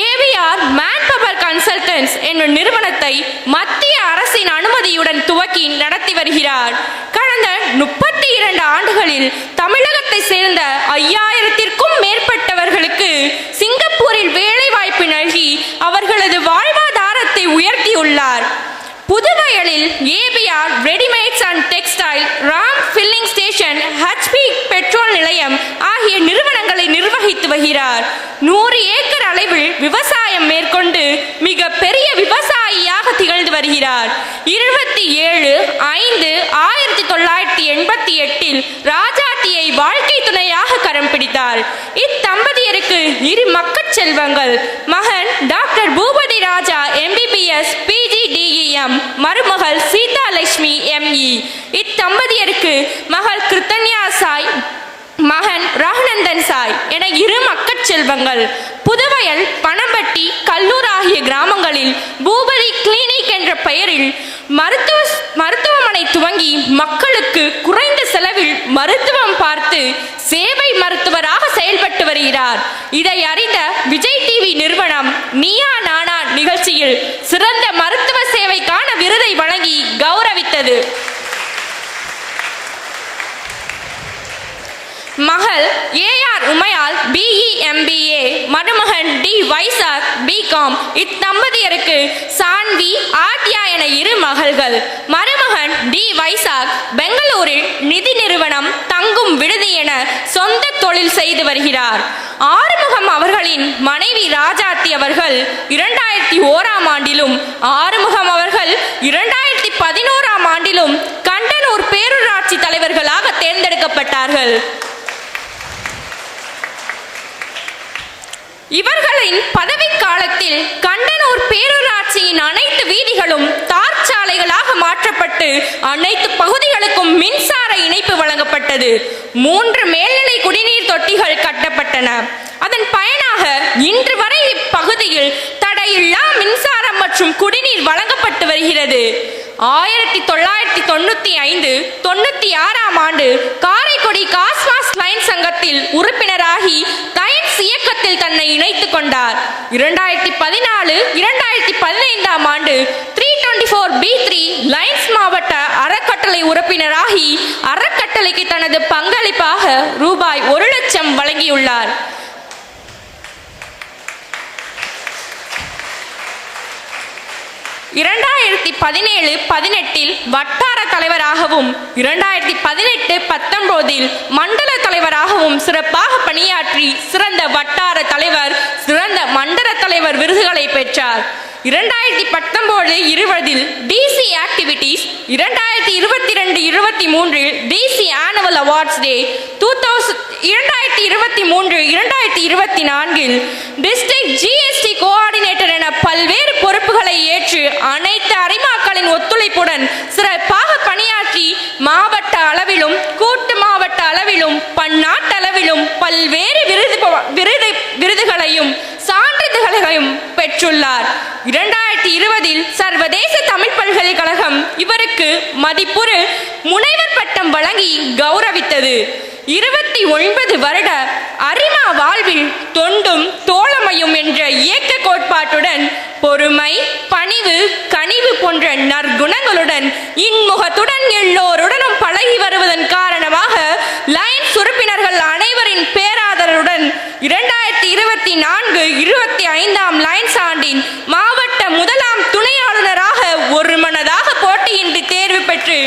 AVR மேன்பவர் கன்சல்டன்ட்ஸ் என்னும் நிறுவனத்தை மத்திய அரசின் அனுமதியுடன் துவக்கி நடத்தி வருகிறார். கடந்த 32 ஆண்டுகளில் தமிழகத்தை சேர்ந்த 5000த்திற்கும் மேற்பட்டவர்களுக்கு சிங்கப்பூரில் வேலை வாய்ப்பு நல்கி அவர்களது வாழ்வாதாரத்தை உயர்த்தியுள்ளார். புதுவயலில் ABR readymades and textile, Ram filling station, HP petrol நிலையம் ஆகிய நிறுவனங்களை நிர்வகித்து வருகிறார். 100 ஏக்கர் அளவில் விவசாயம் மேற்கொண்டு மிக பெரிய விவசாயியாக திகழ்ந்து வருகிறார். 27/5/1988 ராஜாத்தியை வாழ்க்கை துணையாக கரம் பிடித்தார். இத்தம்பதியருக்கு 2 மக்கட் செல்வங்கள். மகன் டாக்டர் பூபதி ராஜா MBBS PG DEM, மருமகள் சீதா லட்சுமி ME. இத்தம்பதியருக்கு மகள் கிருத்தன்யா சாய், மகன் ரகுநந்தன் சாய் என 2 மக்கட் செல்வங்கள். புதுவயல், பனம்பட்டி, கல்லூர் ஆகிய கிராமங்களில் பூபதி கிளினிக் என்ற பெயரில் மருத்துவமனை துவங்கி மக்களுக்கு குறைந்த செலவில் மருத்துவம் பார்த்து சேவை மருத்துவராக செயல்பட்டு வருகிறார். இதை அறிந்த விஜய் டிவி நிறுவனம் நீயா நானா நிகழ்ச்சியில் சிறந்த மருத்துவ சேவைக்கான விருதை வழங்கி கௌரவித்தது. மகள் AR உமையால் BE MBA, மருமகன் D வைசாக் BCom. இத்தம்பதியருக்கு சான்வி, ஆத்யா என 2 மகள்கள். மருமகன் D வைசாக் பெங்களூரில் நிதி நிறுவனம், தங்கும் விடுதி என சொந்த தொழில் செய்து வருகிறார். ஆறுமுகம் அவர்களின் மனைவி ராஜாத்தி அவர்கள் 2001ஆம் ஆண்டிலும், ஆறுமுகம் அவர்கள் 2011ஆம் ஆண்டிலும் கண்டனூர் பேரூராட்சி தலைவர்களாக தேர்ந்தெடுக்கப்பட்டார்கள். இவர்களின் பதவி காலத்தில் கண்டனூர் பேரூராட்சியின் அனைத்து வீதிகளும் தார் சாலைகளாக மாற்றப்பட்டு அனைத்து பகுதிகளுக்கும் மின்சார இணைப்பு வழங்கப்பட்டது. 3 மேல்நிலை குடிநீர் தொட்டிகள் கட்டப்பட்டன. அதன் பயனாக இன்று வரை இப்பகுதியில் தடையில்லா மின்சாரம் மற்றும் குடிநீர் வழங்கப்பட்டு வருகிறது. 1995-96ஆம் ஆண்டு காரைக்குடி காஸ்மாஸ் லைன் சங்கத்தில் உறுப்பினராகி லைன்ஸ் இயக்கத்தில் தன்னை இணைத்துக் கொண்டார். 2014-2015ஆம் ஆண்டு 324B3 லைன்ஸ் மாவட்ட அறக்கட்டளை உறுப்பினராகி அறக்கட்டளைக்கு தனது பங்களிப்பாக ரூபாய் 1 லட்சம் வழங்கியுள்ளார். 2017-18 வட்டார தலைவராகவும் 2018-19 மண்டல தலைவராகவும் சிறப்பாக பணியாற்றி சிறந்த வட்டார தலைவர், சிறந்த மண்டல தலைவர் விருதுகளை பெற்றார். 2019-20 DC activities, 2022-23 DC annual awards day, 2023-2024 district GST coordinator என பல்வேறு பொறுப்புகளை ஏற்று அனைத்து அரிமாக்களின் ஒத்துழைப்புடன் சிறப்பாக பணியாற்றி மாவட்ட அளவிலும், கூட்டு மாவட்ட அளவிலும், பன்னாட்டு அளவிலும் பல்வேறு விருதுகளையும் சான்றிதழ்களையும் பெற்றுள்ளார். 2020 சர்வதேச தமிழ் பல்கலைக்கழகம் இவருக்கு மதிப்புறு முனைவர் பட்டம் வழங்கி கௌரவித்தது. 29 வருட அரிமா வாழ்வில் தொண்டும் தோழமையும் என்ற இயக்க கோட்பாட்டுடன் பொறுமை, பணிவு, கனிவு போன்ற நற்குணங்களுடன் இன்முகத்துடன் எல்லோருடனும் பழகி வருவதன் காரணமாக லைன்ஸ் உறுப்பினர்கள் அனைவரின் பேராதரவுடன் 2024-25ஆம் லைன்ஸ் ஆண்டின் மாவட்ட முதலாம் துணை ஆளுநராக ஒருமனதாக போட்டியின்றி தேர்வு பெற்று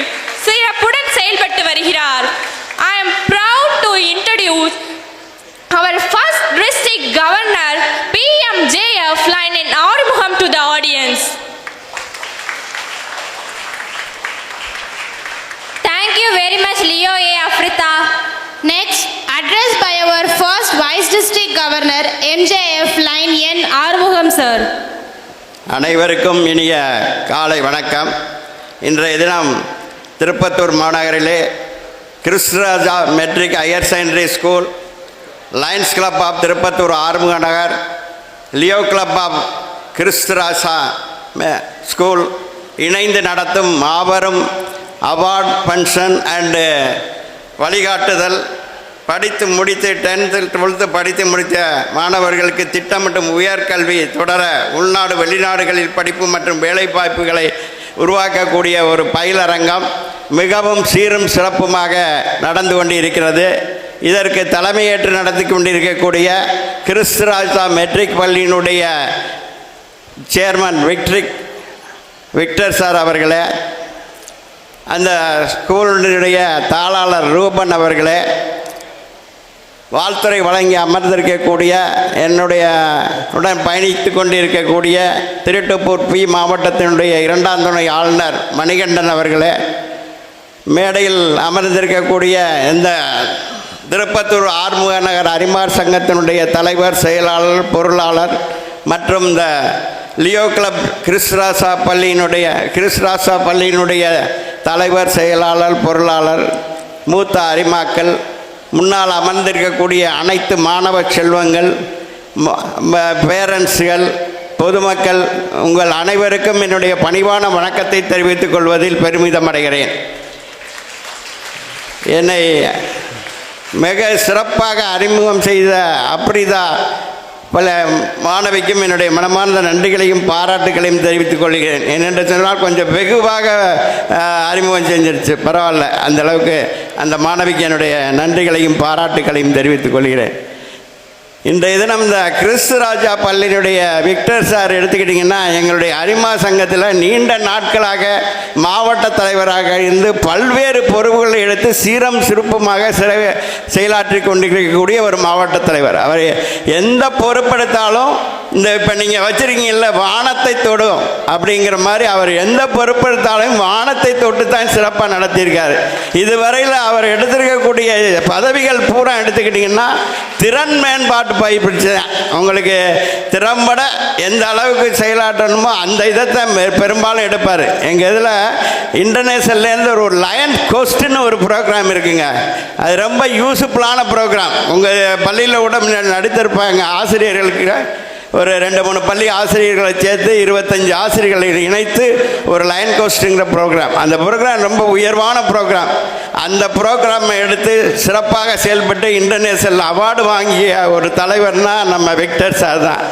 சிறப்புடன் செயல்பட்டு வருகிறார். I am proud to introduce our first district governor PMJF Lion Arumugham to the audience. Thank you very much, Leo A. Afrita. Next, address by our first Vice District Governor MJF Lion N. Arumugham sir. அனைவருக்கும் இனிய காலை வணக்கம். இன்றைய தினம் திருப்பத்தூர் மாநகரிலே Christuraja matric higher secondary school, Lions club of Tirupattur Arumuga Nagar, Leo club of Christuraja school இணைந்து நடத்தும் மாபெரும் அவார்ட் ஃபங்க்ஷன் அண்டு வழிகாட்டுதல். படித்து முடித்து 10th 12th படித்து முடித்த மாணவர்களுக்கு திட்டமிட்டும் உயர்கல்வி தொடர உள்நாடு வெளிநாடுகளில் படிப்பு மற்றும் வேலைவாய்ப்புகளை உருவாக்கக்கூடிய ஒரு பயிலரங்கம் மிகவும் சீரும் சிறப்புமாக நடந்து கொண்டிருக்கிறது. இதற்கு தலைமையேற்று நடத்தி கொண்டிருக்கக்கூடிய கிறிஸ்துராஜா மெட்ரிக் பள்ளியினுடைய சேர்மன் விக்டர் சார் அவர்களே, அந்த ஸ்கூலினுடைய தாளாளர் ரூபன் அவர்களே, வாழ்த்துறை வழங்கி அமர்ந்திருக்கக்கூடிய என்னுடைய உடன் பயணித்து கொண்டிருக்கக்கூடிய திருட்டுப்பூர் பி மாவட்டத்தினுடைய 2ஆம் துணை ஆளுநர் மணிகண்டன் அவர்களே, மேடையில் அமர்ந்திருக்கக்கூடிய இந்த திருப்பத்தூர் ஆறுமுக நகர் அரிமார் சங்கத்தினுடைய தலைவர், செயலாளர், பொருளாளர் மற்றும் இந்த லியோ கிளப் கிறிஸ்துராஜா பள்ளியினுடைய தலைவர், செயலாளர், பொருளாளர், மூத்த அரிமாக்கள், முன்னால் அமர்ந்திருக்கக்கூடிய அனைத்து மாணவ செல்வங்கள், பேரண்ட்ஸ்கள், பொதுமக்கள், உங்கள் அனைவருக்கும் என்னுடைய பணிவான வணக்கத்தை தெரிவித்துக் கொள்வதில் பெருமிதம் அடைகிறேன். என்னை மிக சிறப்பாக அறிமுகம் செய்த அப்ரிதா பல மாணவிக்கும் என்னுடைய மனமார்ந்த நன்றிகளையும் பாராட்டுகளையும் தெரிவித்துக் கொள்கிறேன். ஏனென்று சொன்னால் கொஞ்சம் வெகுவாக அறிமுகம் செஞ்சிருச்சு, பரவாயில்ல. அந்தளவுக்கு அந்த மாணவிக்கு என்னுடைய நன்றிகளையும் பாராட்டுகளையும் தெரிவித்துக் கொள்கிறேன். இன்றைய தினம் இந்த கிறிஸ்துராஜா பள்ளியினுடைய விக்டர் சார் எடுத்துக்கிட்டிங்கன்னா, எங்களுடைய அரிமா சங்கத்தில் நீண்ட நாட்களாக மாவட்ட தலைவராக இருந்து பல்வேறு பொறுப்புகளை எடுத்து சீரம் சிறப்புமாக செயலாற்றி கொண்டிருக்கக்கூடிய ஒரு மாவட்ட தலைவர். அவர் எந்த பொறுப்பெடுத்தாலும் இந்த இப்போ நீங்கள் வச்சுருக்கீங்கல்ல வானத்தை தொடும் அப்படிங்கிற மாதிரி அவர் எந்த பொறுப்பெடுத்தாலும் வானத்தை தொட்டு தான் சிறப்பாக நடத்தியிருக்காரு. இதுவரையில் அவர் எடுத்திருக்கக்கூடிய பதவிகள் பூரா எடுத்துக்கிட்டிங்கன்னா திறன் மேம்பாட்டு பயிற்சி, உங்களுக்கு திறம்பட எந்த அளவுக்கு செயலாற்றணுமோ அந்த இதைத்தான் பெரும்பாலும் எடுப்பார். எங்கள் இதில் இன்டர்நேஷனல்லேருந்து ஒரு லயன் கோஸ்ட்னு ஒரு ப்ரோக்ராம் இருக்குங்க. அது ரொம்ப யூஸ்ஃபுல்லான ப்ரோக்ராம். உங்கள் பள்ளியில் கூட நடித்திருப்பாங்க. ஆசிரியர்களுக்கு ஒரு 2-3 பள்ளி ஆசிரியர்களை சேர்த்து 25 ஆசிரியர்களை இணைத்து ஒரு லைன் கோஸ்ட்டுங்கிற ப்ரோக்ராம். அந்த ப்ரோக்ராம் ரொம்ப உயர்வான ப்ரோக்ராம். அந்த ப்ரோக்ராமை எடுத்து சிறப்பாக செயல்பட்டு இன்டர்நேஷனல் அவார்டு வாங்கிய ஒரு தலைவர்னால் நம்ம விக்டர் சார் தான்.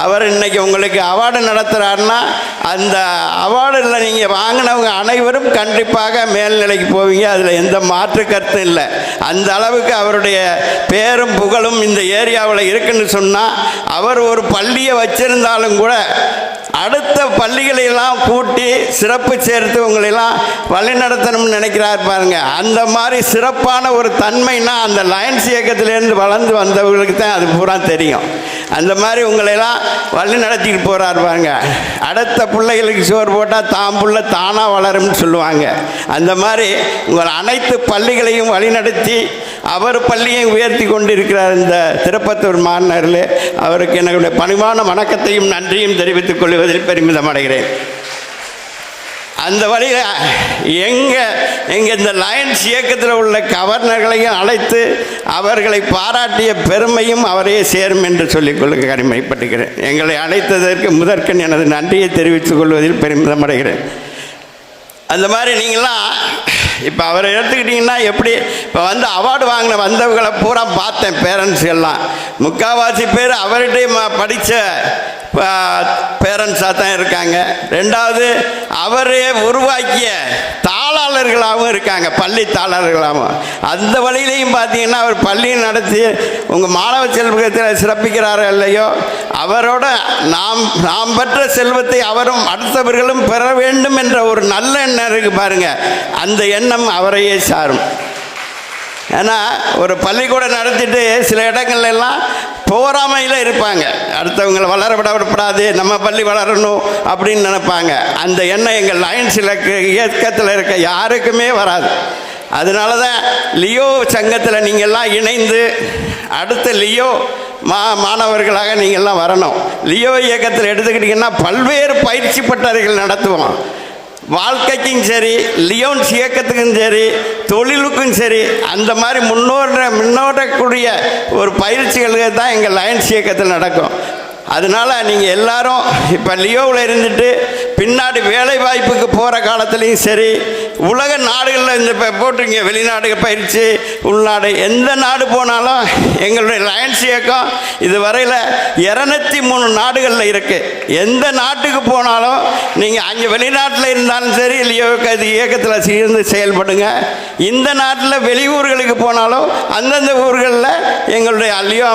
அவர் இன்றைக்கி உங்களுக்கு அவார்டு நடத்துகிறாருன்னா அந்த அவார்டில் நீங்கள் வாங்கினவங்க அனைவரும் கண்டிப்பாக மேல்நிலைக்கு போவீங்க. அதில் எந்த மாற்று கருத்தும் இல்லை. அந்த அளவுக்கு அவருடைய பேரும் புகழும் இந்த ஏரியாவில் இருக்குன்னு சொன்னால், அவர் ஒரு பள்ளியை வச்சிருந்தாலும் கூட அடுத்த பள்ளிகளெல்லாம் கூட்டி சிறப்பு சேர்த்து உங்களெல்லாம் வழி நடத்தணும்னு நினைக்கிறார் பாருங்க. அந்த மாதிரி சிறப்பான ஒரு தன்மைனா அந்த லயன்ஸ் இயக்கத்திலேருந்து வளர்ந்து வந்தவர்களுக்கு தான் அது பூரா தெரியும். அந்த மாதிரி உங்களெல்லாம் வழி நடத்திட்டு போகிறார் பாருங்க. அடுத்த பிள்ளைகளுக்கு சோறு போட்டால் தான் புள்ள தானாக வளரும்னு சொல்லுவாங்க. அந்த மாதிரி உங்கள் அனைத்து பள்ளிகளையும் வழிநடத்தி அவர் பள்ளியை உயர்த்தி கொண்டிருக்கிறார் இந்த திருப்பத்தூர் மாநகரில். அவருக்கு என்னுடைய பணிவான வணக்கத்தையும் நன்றியும் தெரிவித்துக் கொள்வதில் பெருமிதம் அடைகிறேன். அந்த வழியில் எங்கள் இந்த லயன்ஸ் இயக்கத்தில் உள்ள கவர்னர்களையும் அழைத்து அவர்களை பாராட்டிய பெருமையும் அவரையே சேரும் என்று சொல்லிக்கொள்ள கடமைப்பட்டுகிறேன். எங்களை அழைத்ததற்கு முதற்கண் எனது நன்றியை தெரிவித்துக் கொள்வதில் பெருமிதம் அடைகிறேன். அந்த மாதிரி நீங்களாம் இப்போ அவரை எடுத்துக்கிட்டிங்கன்னா எப்படி இப்போ அவார்டு வாங்கின வந்தவங்களை பூரா பார்த்தேன். பேரண்ட்ஸ் எல்லாம் முக்கால்வாசி பேர் அவர்கிட்ட படித்த பேரண்ட்ஸாக தான் இருக்காங்க. ரெண்டாவது அவரே உருவாக்கிய தாளாளர்களாகவும் இருக்காங்க, பள்ளி தாளாளர்களாகவும். அந்த வழியிலையும் பார்த்தீங்கன்னா அவர் பள்ளியை நடத்தி உங்கள் மாணவ செல்வத்தில் சிறப்பிக்கிறாரோ இல்லையோ, அவரோட நாம் பெற்ற செல்வத்தை அவரும் அடுத்தவர்களும் பெற வேண்டும் என்ற ஒரு நல்ல எண்ணம் இருக்குது பாருங்கள். அந்த எண்ணம் அவரையே சாரும். ஏன்னா ஒரு பள்ளிக்கூடம் நடத்திட்டு சில இடங்கள்லாம் போராமையில் இருப்பாங்க. அடுத்தவங்களை வளர விடப்படாது, நம்ம பள்ளி வளரணும் அப்படின்னு நினைப்பாங்க. அந்த எண்ணம் எங்கள் லயன்ஸ் இயக்கத்தில் இருக்க யாருக்குமே வராது. அதனால தான் லியோ சங்கத்தில் நீங்கள்லாம் இணைந்து அடுத்த லியோ மாணவர்களாக நீங்கள்லாம் வரணும். லியோ இயக்கத்தில் எடுத்துக்கிட்டிங்கன்னா பல்வேறு பயிற்சி பட்டறைகள் நடத்துவோம். வாழ்க்கைக்கும் சரி, லியோன்ஸ் இயக்கத்துக்கும் சரி, தொழிலுக்கும் சரி, அந்த மாதிரி முன்னோடக்கூடிய ஒரு பயிற்சிகளுக்கு தான் எங்கள் லயன்ஸ் இயக்கத்தில் நடக்கும். அதனால் நீங்கள் எல்லாரும் இப்போ லியோவில் இருந்துட்டு பின்னாடி வேலை வாய்ப்புக்கு போகிற காலத்துலேயும் சரி, உலக நாடுகளில் இந்த இப்போ போட்டிருங்க வெளிநாடு பயிற்சி, உள்நாடு, எந்த நாடு போனாலும் எங்களுடைய லயன்ஸ் இயக்கம் இது வரையில் 203 நாடுகளில் இருக்குது. எந்த நாட்டுக்கு போனாலும் நீங்கள் அங்கே வெளிநாட்டில் இருந்தாலும் சரி லியோ இயக்கத்தில் சேர்ந்து செயல்படுங்க. இந்த நாட்டில் வெளியூர்களுக்கு போனாலும் அந்தந்த ஊர்களில் எங்களுடைய லியோ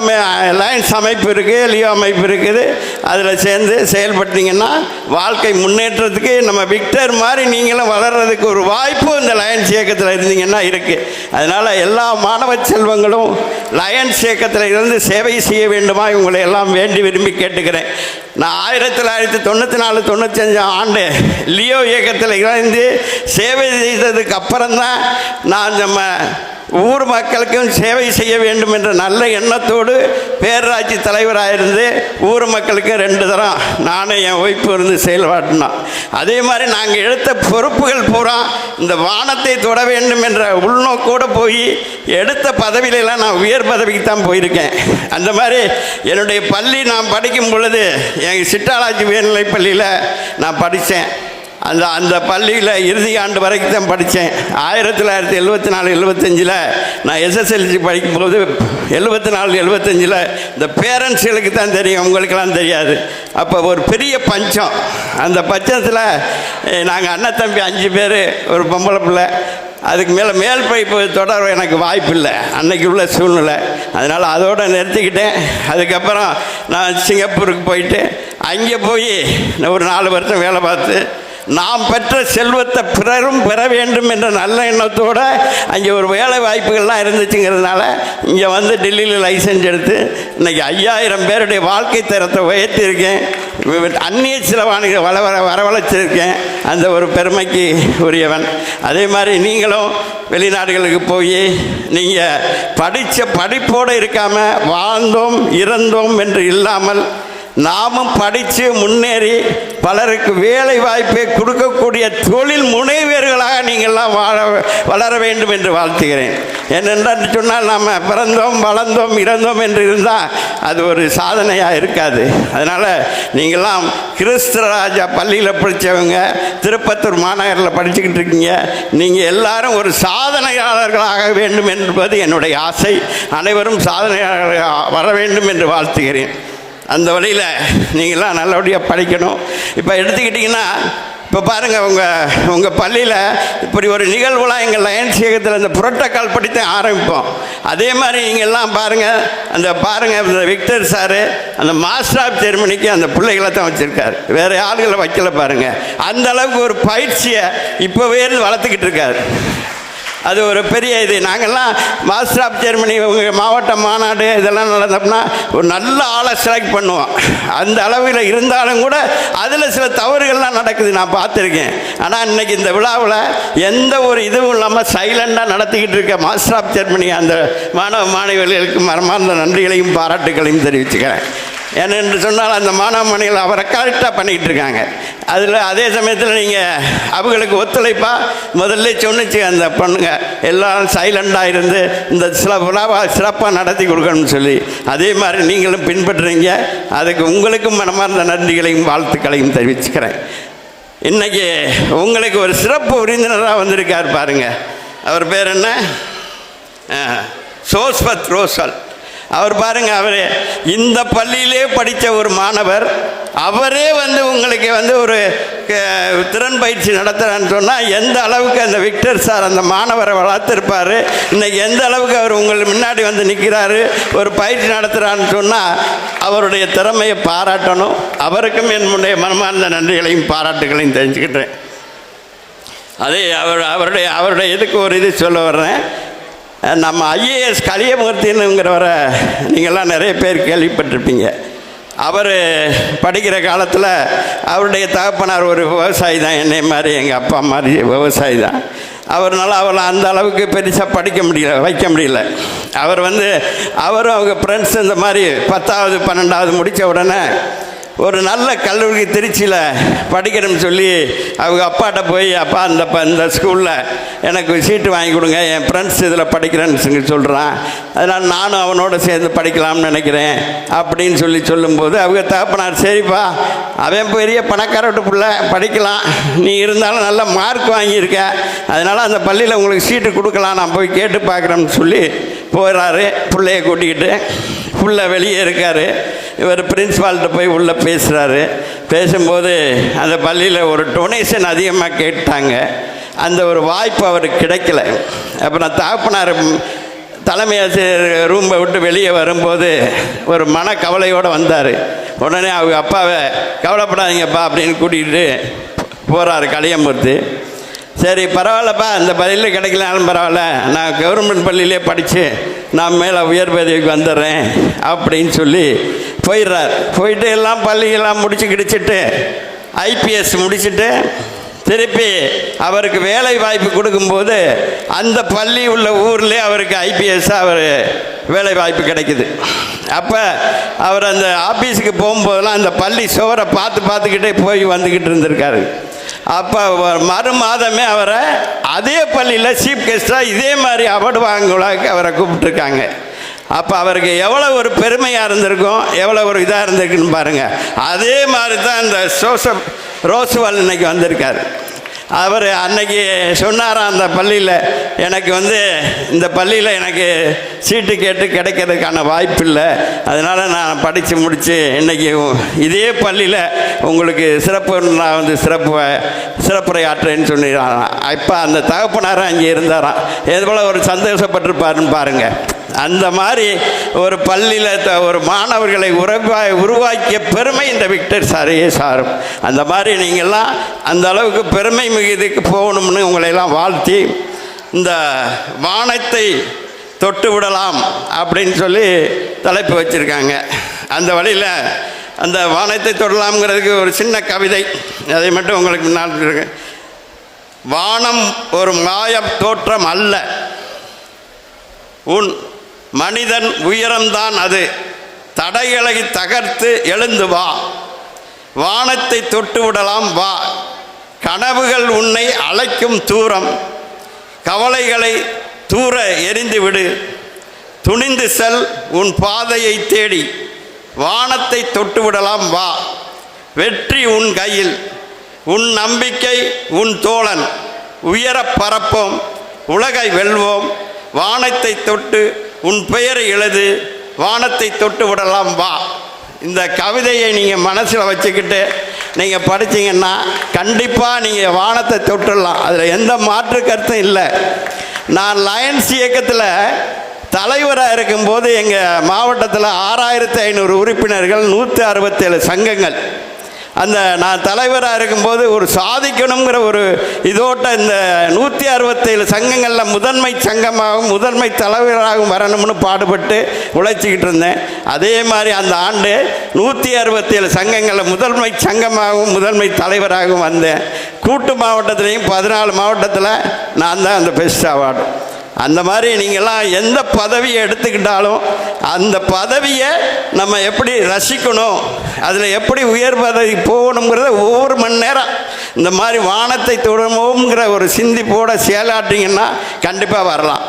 லயன்ஸ் அமைப்பு இருக்குது, லியோ அமைப்பு இருக்குது. அதில் சேர்ந்து செயல்பட்டீங்கன்னா வாழ்க்கை முன்னேற்றத்துக்கு நம்ம விக்டர் மாதிரி நீங்களும் வளர்கிறதுக்கு ஒரு வாய்ப்பு இந்த லயன்ஸ் இயக்கத்தில் இருந்தீங்கன்னா இருக்குது. அதனால் எல்லா மாணவ செல்வங்களும் லயன்ஸ் இயக்கத்தில் இருந்து சேவை செய்ய வேண்டுமா இவங்களை எல்லாம் வேண்டி விரும்பி கேட்டுக்கிறேன். நான் 1994-95 ஆண்டு லியோ இயக்கத்தில் இருந்து சேவை செய்ததுக்கு அப்புறம்தான் நான் நம்ம ஊர் மக்களுக்கும் சேவை செய்ய வேண்டும் என்ற நல்ல எண்ணத்தோடு பேரூராட்சி தலைவராக இருந்து ஊர் மக்களுக்கு 2 தரம் நானே என் ஒய்ஃபு இருந்து செயல்பாட்டினோம். அதே மாதிரி நாங்கள் எடுத்த பொறுப்புகள் பூரா இந்த வானத்தை தொட வேண்டும் என்ற உள்நோக்கோடு போய் எடுத்த பதவியிலெல்லாம் நான் உயர் பதவிக்கு தான் போயிருக்கேன். அந்த மாதிரி என்னுடைய பள்ளி நான் படிக்கும் பொழுது எங்கள் சிட்டாளாச்சி உயர்நிலை பள்ளியில் நான் படித்தேன். அந்த பள்ளியில் இறுதி ஆண்டு வரைக்கும் தான் படித்தேன். 1974-75 நான் எஸ்எஸ்எல்சி படிக்கும்போது 74-75 இந்த பேரண்ட்ஸுகளுக்கு தான் தெரியும், உங்களுக்கெல்லாம் தெரியாது. அப்போ ஒரு பெரிய பஞ்சம். அந்த பஞ்சத்தில் நாங்கள் அண்ணன் தம்பி 5 பேர், ஒரு பொம்பளை பிள்ளை. அதுக்கு மேல் படிப்பு தொடர எனக்கு வாய்ப்பு இல்லை அன்னைக்கு உள்ள சூழ்நிலை. அதனால் அதோடு நிறுத்திக்கிட்டேன். அதுக்கப்புறம் நான் சிங்கப்பூருக்கு போயிட்டு அங்கே போய் ஒரு 4 வருஷம் வேலை பார்த்து நாம் பெற்ற செல்வத்தை பிறரும் பெற வேண்டும் என்ற நல்ல எண்ணத்தோடு அங்கே ஒரு வேலை வாய்ப்புகள்லாம் இருந்துச்சுங்கிறதுனால இங்கே வந்து டெல்லியில் லைசன்ஸ் எடுத்து இன்றைக்கி 5000 பேருடைய வாழ்க்கை தரத்தை உயர்த்தியிருக்கேன். அந்நிய செலவாணிகள் வரவழைச்சிருக்கேன். அந்த ஒரு பெருமைக்கு உரியவன். அதே மாதிரி நீங்களும் வெளிநாடுகளுக்கு போய் நீங்கள் படித்த படிப்போடு இருக்காமல் வாழ்ந்தோம் இறந்தோம் என்று இல்லாமல் நாமும் படித்து முன்னேறி பலருக்கு வேலை வாய்ப்பை கொடுக்கக்கூடிய தொழில் முனைவர்களாக நீங்கள்லாம் வளர வேண்டும் என்று வாழ்த்துகிறேன். ஏனென்று சொன்னால் நாம் பிறந்தோம் வளர்ந்தோம் இறந்தோம் என்று இருந்தால் அது ஒரு சாதனையாக இருக்காது. அதனால் நீங்கள்லாம் கிறிஸ்தராஜா பள்ளியில் படித்தவங்க, திருப்பத்தூர் மாநகரில் படிச்சுக்கிட்டு இருக்கீங்க. நீங்கள் எல்லாரும் ஒரு சாதனையாளர்களாக வேண்டும் என்பது என்னுடைய ஆசை. அனைவரும் சாதனையாளர்களாக வர வேண்டும் என்று வாழ்த்துகிறேன். அந்த வழியில் நீங்களாம் நல்லபடியாக படிக்கணும். இப்போ எடுத்துக்கிட்டிங்கன்னா இப்போ பாருங்கள், உங்கள் பள்ளியில் இப்படி ஒரு நிகழ்வுலாம் எங்கள் லயன்ஸ் இயக்கத்தில் இந்த புரோட்டோக்கால் படித்தான் ஆரம்பிப்போம். அதே மாதிரி நீங்கள்லாம் பாருங்கள், இந்த விக்டர் சாரு அந்த மாஸ்டர் ஆஃப் செரிமனிக்கு அந்த பிள்ளைகளை தான் வச்சுருக்காரு, வேறு ஆளுகளை வைக்கல. பாருங்கள், அந்த அளவுக்கு ஒரு பயிற்சியை இப்போவே வளர்த்துக்கிட்டு இருக்காரு. அது ஒரு பெரிய இது. நாங்கள்லாம் மாஸ்டர் ஆஃப் ஜெர்மனி உங்கள் மாவட்ட மாநாடு இதெல்லாம் நடந்தோம்னா ஒரு நல்ல ஆளை செலக்ட் பண்ணுவோம். அந்த அளவில் இருந்தாலும் கூட அதில் சில தவறுகள்லாம் நடக்குது, நான் பார்த்துருக்கேன். ஆனால் இன்றைக்கி இந்த விழாவில் எந்த ஒரு இதுவும் இல்லாமல் சைலண்டாக நடத்திக்கிட்டு இருக்க மாஸ்டர் ஆஃப் ஜெர்மனி அந்த மாணவ மாணவிகளுக்கு மனமார்ந்த நன்றிகளையும் பாராட்டுகளையும் தெரிவிச்சுக்கிறேன். ஏனென்று சொன்னால் அந்த மாணவ மாணவிகள் அவரை கரெக்டாக பண்ணிக்கிட்டு இருக்காங்க. அதில் அதே சமயத்தில் நீங்கள் அவங்களுக்கு ஒத்துழைப்பாக முதல்ல சொன்னிச்சு அந்த பொண்ணுங்க எல்லோரும் சைலண்டாக இருந்து இந்த சிறப்பாக நடத்தி கொடுக்கணும்னு சொல்லி, அதே மாதிரி நீங்களும் பின்பற்றுறீங்க. அதுக்கு உங்களுக்கும் மனமார்ந்த நன்றிகளையும் வாழ்த்துக்களையும் தெரிவிச்சுக்கிறேன். இன்றைக்கி உங்களுக்கு ஒரு சிறப்பு விருந்தினராக வந்திருக்கார் பாருங்கள். அவர் பேர் என்ன? சோஸ்பத் ரோசல். அவர் பாருங்கள், அவர் இந்த பள்ளியிலே படித்த ஒரு மாணவர். அவரே வந்து உங்களுக்கு வந்து ஒரு திறன் பயிற்சி நடத்துகிறான்னு சொன்னால் எந்த அளவுக்கு அந்த விக்டர் சார் அந்த மாணவரை வளர்த்துருப்பார். இன்றைக்கி எந்த அளவுக்கு அவர் உங்களுக்கு முன்னாடி வந்து நிற்கிறாரு, ஒரு பயிற்சி நடத்துகிறான்னு சொன்னால் அவருடைய திறமையை பாராட்டணும். அவருக்கும் என்னுடைய மனமார்ந்த நன்றிகளையும் பாராட்டுகளையும் தெரிஞ்சுக்கிட்டேன். அதே அவருடைய இதுக்கு ஒரு இது சொல்ல வர்றேன். நம்ம ஐஏஎஸ் கலியமூர்த்தினுங்கிறவரை நீங்கள்லாம் நிறைய பேர் கேள்விப்பட்டிருப்பீங்க. அவர் படிக்கிற காலத்தில் அவருடைய தகப்பனார் ஒரு விவசாயி தான், என்னை மாதிரி எங்கள் அப்பா மாதிரி விவசாயி தான். அவர்னால அவரை அந்த அளவுக்கு பெருசாக படிக்க முடியல, வைக்க முடியல. அவரும் அவங்க ஃப்ரெண்ட்ஸ் இந்த மாதிரி 10வது 12வது முடித்த உடனே ஒரு நல்ல கல்லூரி திருச்சியில் படிக்கிறேன்னு சொல்லி அவங்க அப்பாட்ட போய், அப்பா இந்த ஸ்கூலில் எனக்கு சீட்டு வாங்கி கொடுங்க, என் ஃப்ரெண்ட்ஸ் இதில் படிக்கிறேன்னு சொல்கிறான், அதனால் நானும் அவனோட சேர்ந்து படிக்கலாம்னு நினைக்கிறேன் அப்படின்னு சொல்லும்போது அவங்க தகப்பனார், சரிப்பா அவன் பெரிய பணக்கார வீட்டு பிள்ளை, படிக்கலாம், நீ இருந்தாலும் நல்ல மார்க் வாங்கியிருக்க, அதனால் அந்த பள்ளியில் உங்களுக்கு சீட்டு கொடுக்கலாம், நான் போய் கேட்டு பார்க்குறேன்னு சொல்லி போகிறாரு. பிள்ளைய கூட்டிக்கிட்டு புள்ள வெளியே இருக்கார். இவர் பிரின்ஸ்பால்கிட்ட போய் உள்ளே பேசுகிறாரு. பேசும்போது அந்த பள்ளியில் ஒரு டொனேஷன் அதிகமாக கேட்டாங்க. அந்த ஒரு வாய்ப்பு அவருக்கு கிடைக்கல. அப்புறம் தகப்பனார் தலைமை ஆசிரியர் ரூமை விட்டு வெளியே வரும்போது ஒரு மன கவலையோடு வந்தார். உடனே அவங்க அப்பாவை, கவலைப்படாதீங்கப்பா அப்படின்னு கூட்டிகிட்டு போகிறாரு கலியமூர்த்தி. சரி பரவாயில்லப்பா, இந்த பள்ளியில் கிடைக்கலாலும் பரவாயில்ல, நான் கவர்மெண்ட் பள்ளியிலே படித்து நான் மேலே உயர் பதவிக்கு வந்துடுறேன் அப்படின்னு சொல்லி போயிடுறார். போயிட்டு எல்லாம் பள்ளியெல்லாம் முடிச்சுக்கிடிச்சிட்டு ஐபிஎஸ் முடிச்சுட்டு திருப்பி அவருக்கு வேலை வாய்ப்பு கொடுக்கும்போது அந்த பள்ளி உள்ள ஊர்லேயே அவருக்கு ஐபிஎஸ்ஸாக அவர் வேலை வாய்ப்பு கிடைக்குது. அப்போ அவர் அந்த ஆஃபீஸுக்கு போகும்போதெல்லாம் அந்த பள்ளி சுவரை பார்த்துக்கிட்டே போய் வந்துக்கிட்டு இருந்திருக்காரு. அப்போ மறு மாதமே அவரை அதே பள்ளியில் சீஃப் கெஸ்ட்டாக இதே மாதிரி அவார்டு வாங்குவதாக அவரை கூப்பிட்டுருக்காங்க. அப்போ அவருக்கு எவ்வளோ ஒரு பெருமையாக இருந்திருக்கும், எவ்வளோ ஒரு இதாக இருந்திருக்குன்னு பாருங்கள். அதே மாதிரி தான் இந்த ரோஸ்வால் இன்னைக்கு வந்திருக்கார். அவர் அன்னைக்கு சொன்னாராம், அந்த பள்ளியில் எனக்கு இந்த பள்ளியில் எனக்கு சீட்டு கேட்டு கிடைக்கிறதுக்கான வாய்ப்பு இல்லை, அதனால் நான் படித்து முடித்து இன்றைக்கி இதே பள்ளியில் உங்களுக்கு நான் சிறப்புரையாற்றேன்னு சொல்லிடுறாராம். இப்போ அந்த தகப்பனாரும் அங்கே இருந்தாராம். எவ்வளோ ஒரு சந்தோஷப்பட்டிருப்பாருன்னு பாருங்கள். அந்த மாதிரி ஒரு பள்ளியில் ஒரு மாணவர்களை உருவாக்கிய பெருமை இந்த விக்டர் சாரையே சாரும். அந்த மாதிரி நீங்கள்லாம் அந்த அளவுக்கு பெருமை மிகுதிக்கு போகணும்னு உங்களையெல்லாம் வாழ்த்தி, இந்த வானத்தை தொட்டு விடலாம் அப்படின்னு சொல்லி தலைப்பு வச்சுருக்காங்க. அந்த வழியில் அந்த வானத்தை தொடலாம்ங்கிறதுக்கு ஒரு சின்ன கவிதை, அதை மட்டும் உங்களுக்கு முன்னால் இருக்கு. வானம் ஒரு மாய தோற்றம் அல்ல, உன் மனிதன் உயரம்தான் அது, தடைகளை தகர்த்து எழுந்து வா, வானத்தை தொட்டு விடலாம் வா, கனவுகள் உன்னை அழைக்கும் தூரம், கவலைகளை தூர எரிந்து விடு, துணிந்து செல் உன் பாதையை தேடி, வானத்தை தொட்டு விடலாம் வா, வெற்றி உன் கையில், உன் நம்பிக்கை உன் தோழன், உயர பறப்போம், உலகை வெல்வோம், வானத்தை தொட்டு உன் பெயரை எழுது, வானத்தை தொட்டு விடலாம் வா. இந்த கவிதையை நீங்கள் மனசில் வச்சுக்கிட்டு நீங்கள் படித்தீங்கன்னா கண்டிப்பாக நீங்கள் வானத்தை தொட்டுடலாம். அதில் எந்த மாற்று கருத்தும் இல்லை. நான் லயன்ஸ் இயக்கத்தில் தலைவராக இருக்கும்போது எங்கள் மாவட்டத்தில் 6500 உறுப்பினர்கள், 167 சங்கங்கள். நான் தலைவராக இருக்கும்போது ஒரு சாதிக்கணுங்கிற ஒரு இதோட்ட இந்த 167 சங்கங்களில் முதன்மை சங்கமாகவும் முதன்மை தலைவராகவும் வரணும்னு பாடுபட்டு உழைச்சிக்கிட்டு இருந்தேன். அதே மாதிரி அந்த ஆண்டு 167 சங்கங்களில் முதன்மை சங்கமாகவும் முதன்மை தலைவராகவும் வந்தேன். கூட்டு மாவட்டத்திலையும் 14 மாவட்டத்தில் நான் தான் அந்த பெஸ்ட் அவார்டு. அந்த மாதிரி நீங்கள்லாம் எந்த பதவியை எடுத்துக்கிட்டாலும் அந்த பதவியை நம்ம எப்படி ரசிக்கணும், அதில் எப்படி உயர் பதவி போகணுங்கிறத ஒவ்வொரு மணி நேரம் இந்த மாதிரி வானத்தை தொடருமோங்கிற ஒரு சிந்திப்போடு செயலாற்றிங்கன்னா கண்டிப்பாக வரலாம்.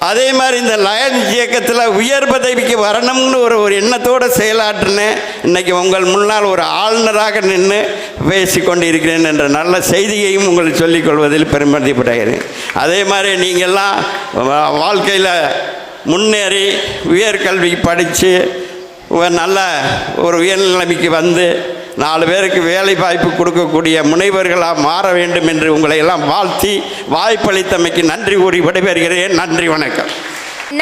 அதே மாதிரி இந்த லயன்ஸ் இயக்கத்தில் உயர் பதவிக்கு வரணும்னு ஒரு எண்ணத்தோடு செயலாற்றினேன். இன்றைக்கி உங்கள் முன்னால் ஒரு ஆளுநராக நின்று பேசி கொண்டு இருக்கிறேன் என்ற நல்ல செய்தியையும் உங்களுக்கு சொல்லிக்கொள்வதில் பெருமதிப்படுகிறேன். அதே மாதிரி நீங்கள்லாம் வாழ்க்கையில் முன்னேறி உயர்கல்வி படித்து நல்ல ஒரு உயர்நிலைமைக்கு வந்து 4 பேருக்கு வேலை வாய்ப்பு கொடுக்கக்கூடிய முனைவர்களாக மாற வேண்டும் என்று உங்களை எல்லாம் வாழ்த்தி வாய்ப்பளித்தமைக்கு நன்றி கூறி விடைபெறுகிறேன். நன்றி, வணக்கம்.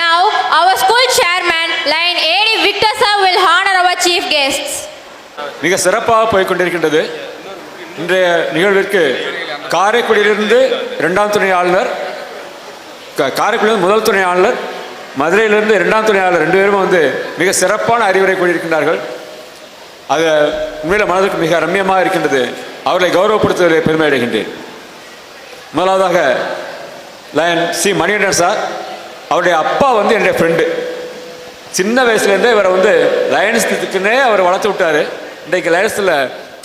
Now our school chairman line AD Victor sir will honor our chief guests. மிக சிறப்பாக போய்கொண்டிருக்கின்றது. இன்றைய நிகழ்விற்கு காரைக்குடியிலிருந்து 2ஆம் துணை ஆளுநர், காரைக்குடியிலிருந்து முதல் துணை ஆளுநர், மதுரையிலிருந்து 2ஆம் துணை ஆளுநர் 2 பேரும் மிக சிறப்பான அறிவுரை கூறியிருக்கின்றார்கள். அது உண்மையில மனதுக்கு மிக ரம்மியமாக இருக்கின்றது. அவர்களை கௌரவப்படுத்துவதில் பெருமை அடைகின்றேன். முதலாவதாக லயன் சி மணிகண்டன் சார், அவருடைய அப்பா வந்து என்னுடைய ஃப்ரெண்டு. சின்ன வயசுலேருந்தே இவரை வந்து லயன்ஸுக்குன்னே அவர் வளர்த்து விட்டார். இன்றைக்கு லயன்ஸில்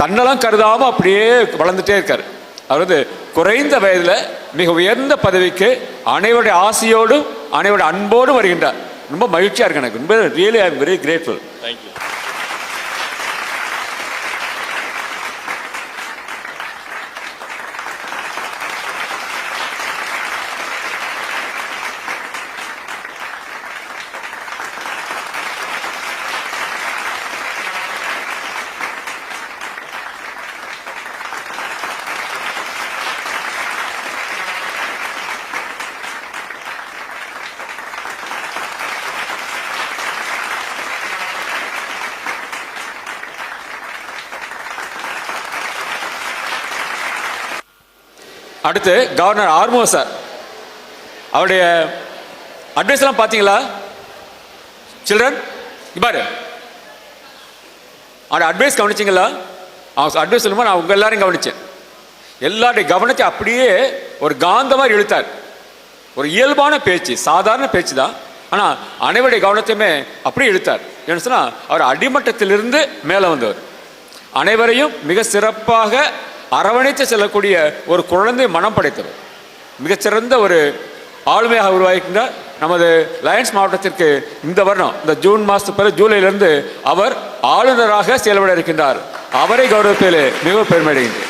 தன்னெல்லாம் கருதாமல் அப்படியே வளர்ந்துட்டே இருக்கார். அவர் வந்து குறைந்த வயதில் மிக உயர்ந்த பதவிக்கு அனைவருடைய ஆசையோடும் அனைவருடைய அன்போடும் வருகின்றார். ரொம்ப மகிழ்ச்சியாக இருக்கு எனக்கு. ரொம்ப really I am very grateful. Thank you. அடுத்து கவர்னர் ஆர்மோ சார், அவருடைய அட்வைஸ்லாம் பார்த்தீங்களா சில்ட்ரன்? பாரு, அவருடைய அட்வைஸ் கவனிச்சிங்களா? அவங்க அட்வைஸ் சொல்லும்போது நான் உங்கள் எல்லாரையும் கவனித்தேன். எல்லாருடைய கவனத்தை அப்படியே ஒரு காந்தமாக இழுத்தார். ஒரு இயல்பான பேச்சு, சாதாரண பேச்சு தான், ஆனால் அனைவருடைய கவனத்தையுமே அப்படியே இழுத்தார். என்ன சொன்னால், அவர் அடிமட்டத்திலிருந்து மேலே வந்தவர். அனைவரையும் மிக சிறப்பாக அரவணைத்து செல்லக்கூடிய ஒரு குழந்தை மனம் படைத்தவர். மிகச்சிறந்த ஒரு ஆளுமையாக உருவாகின்றார். நமது லயன்ஸ் மாவட்டத்திற்கு இந்த வருடம், இந்த ஜூன் மாதத்துக்கு பிறகு ஜூலையிலிருந்து அவர் ஆளுநராக செயல்பட இருக்கின்றார். அவரை கௌரவிப்பதிலே மிகவும் பெருமையடைகின்றேன்.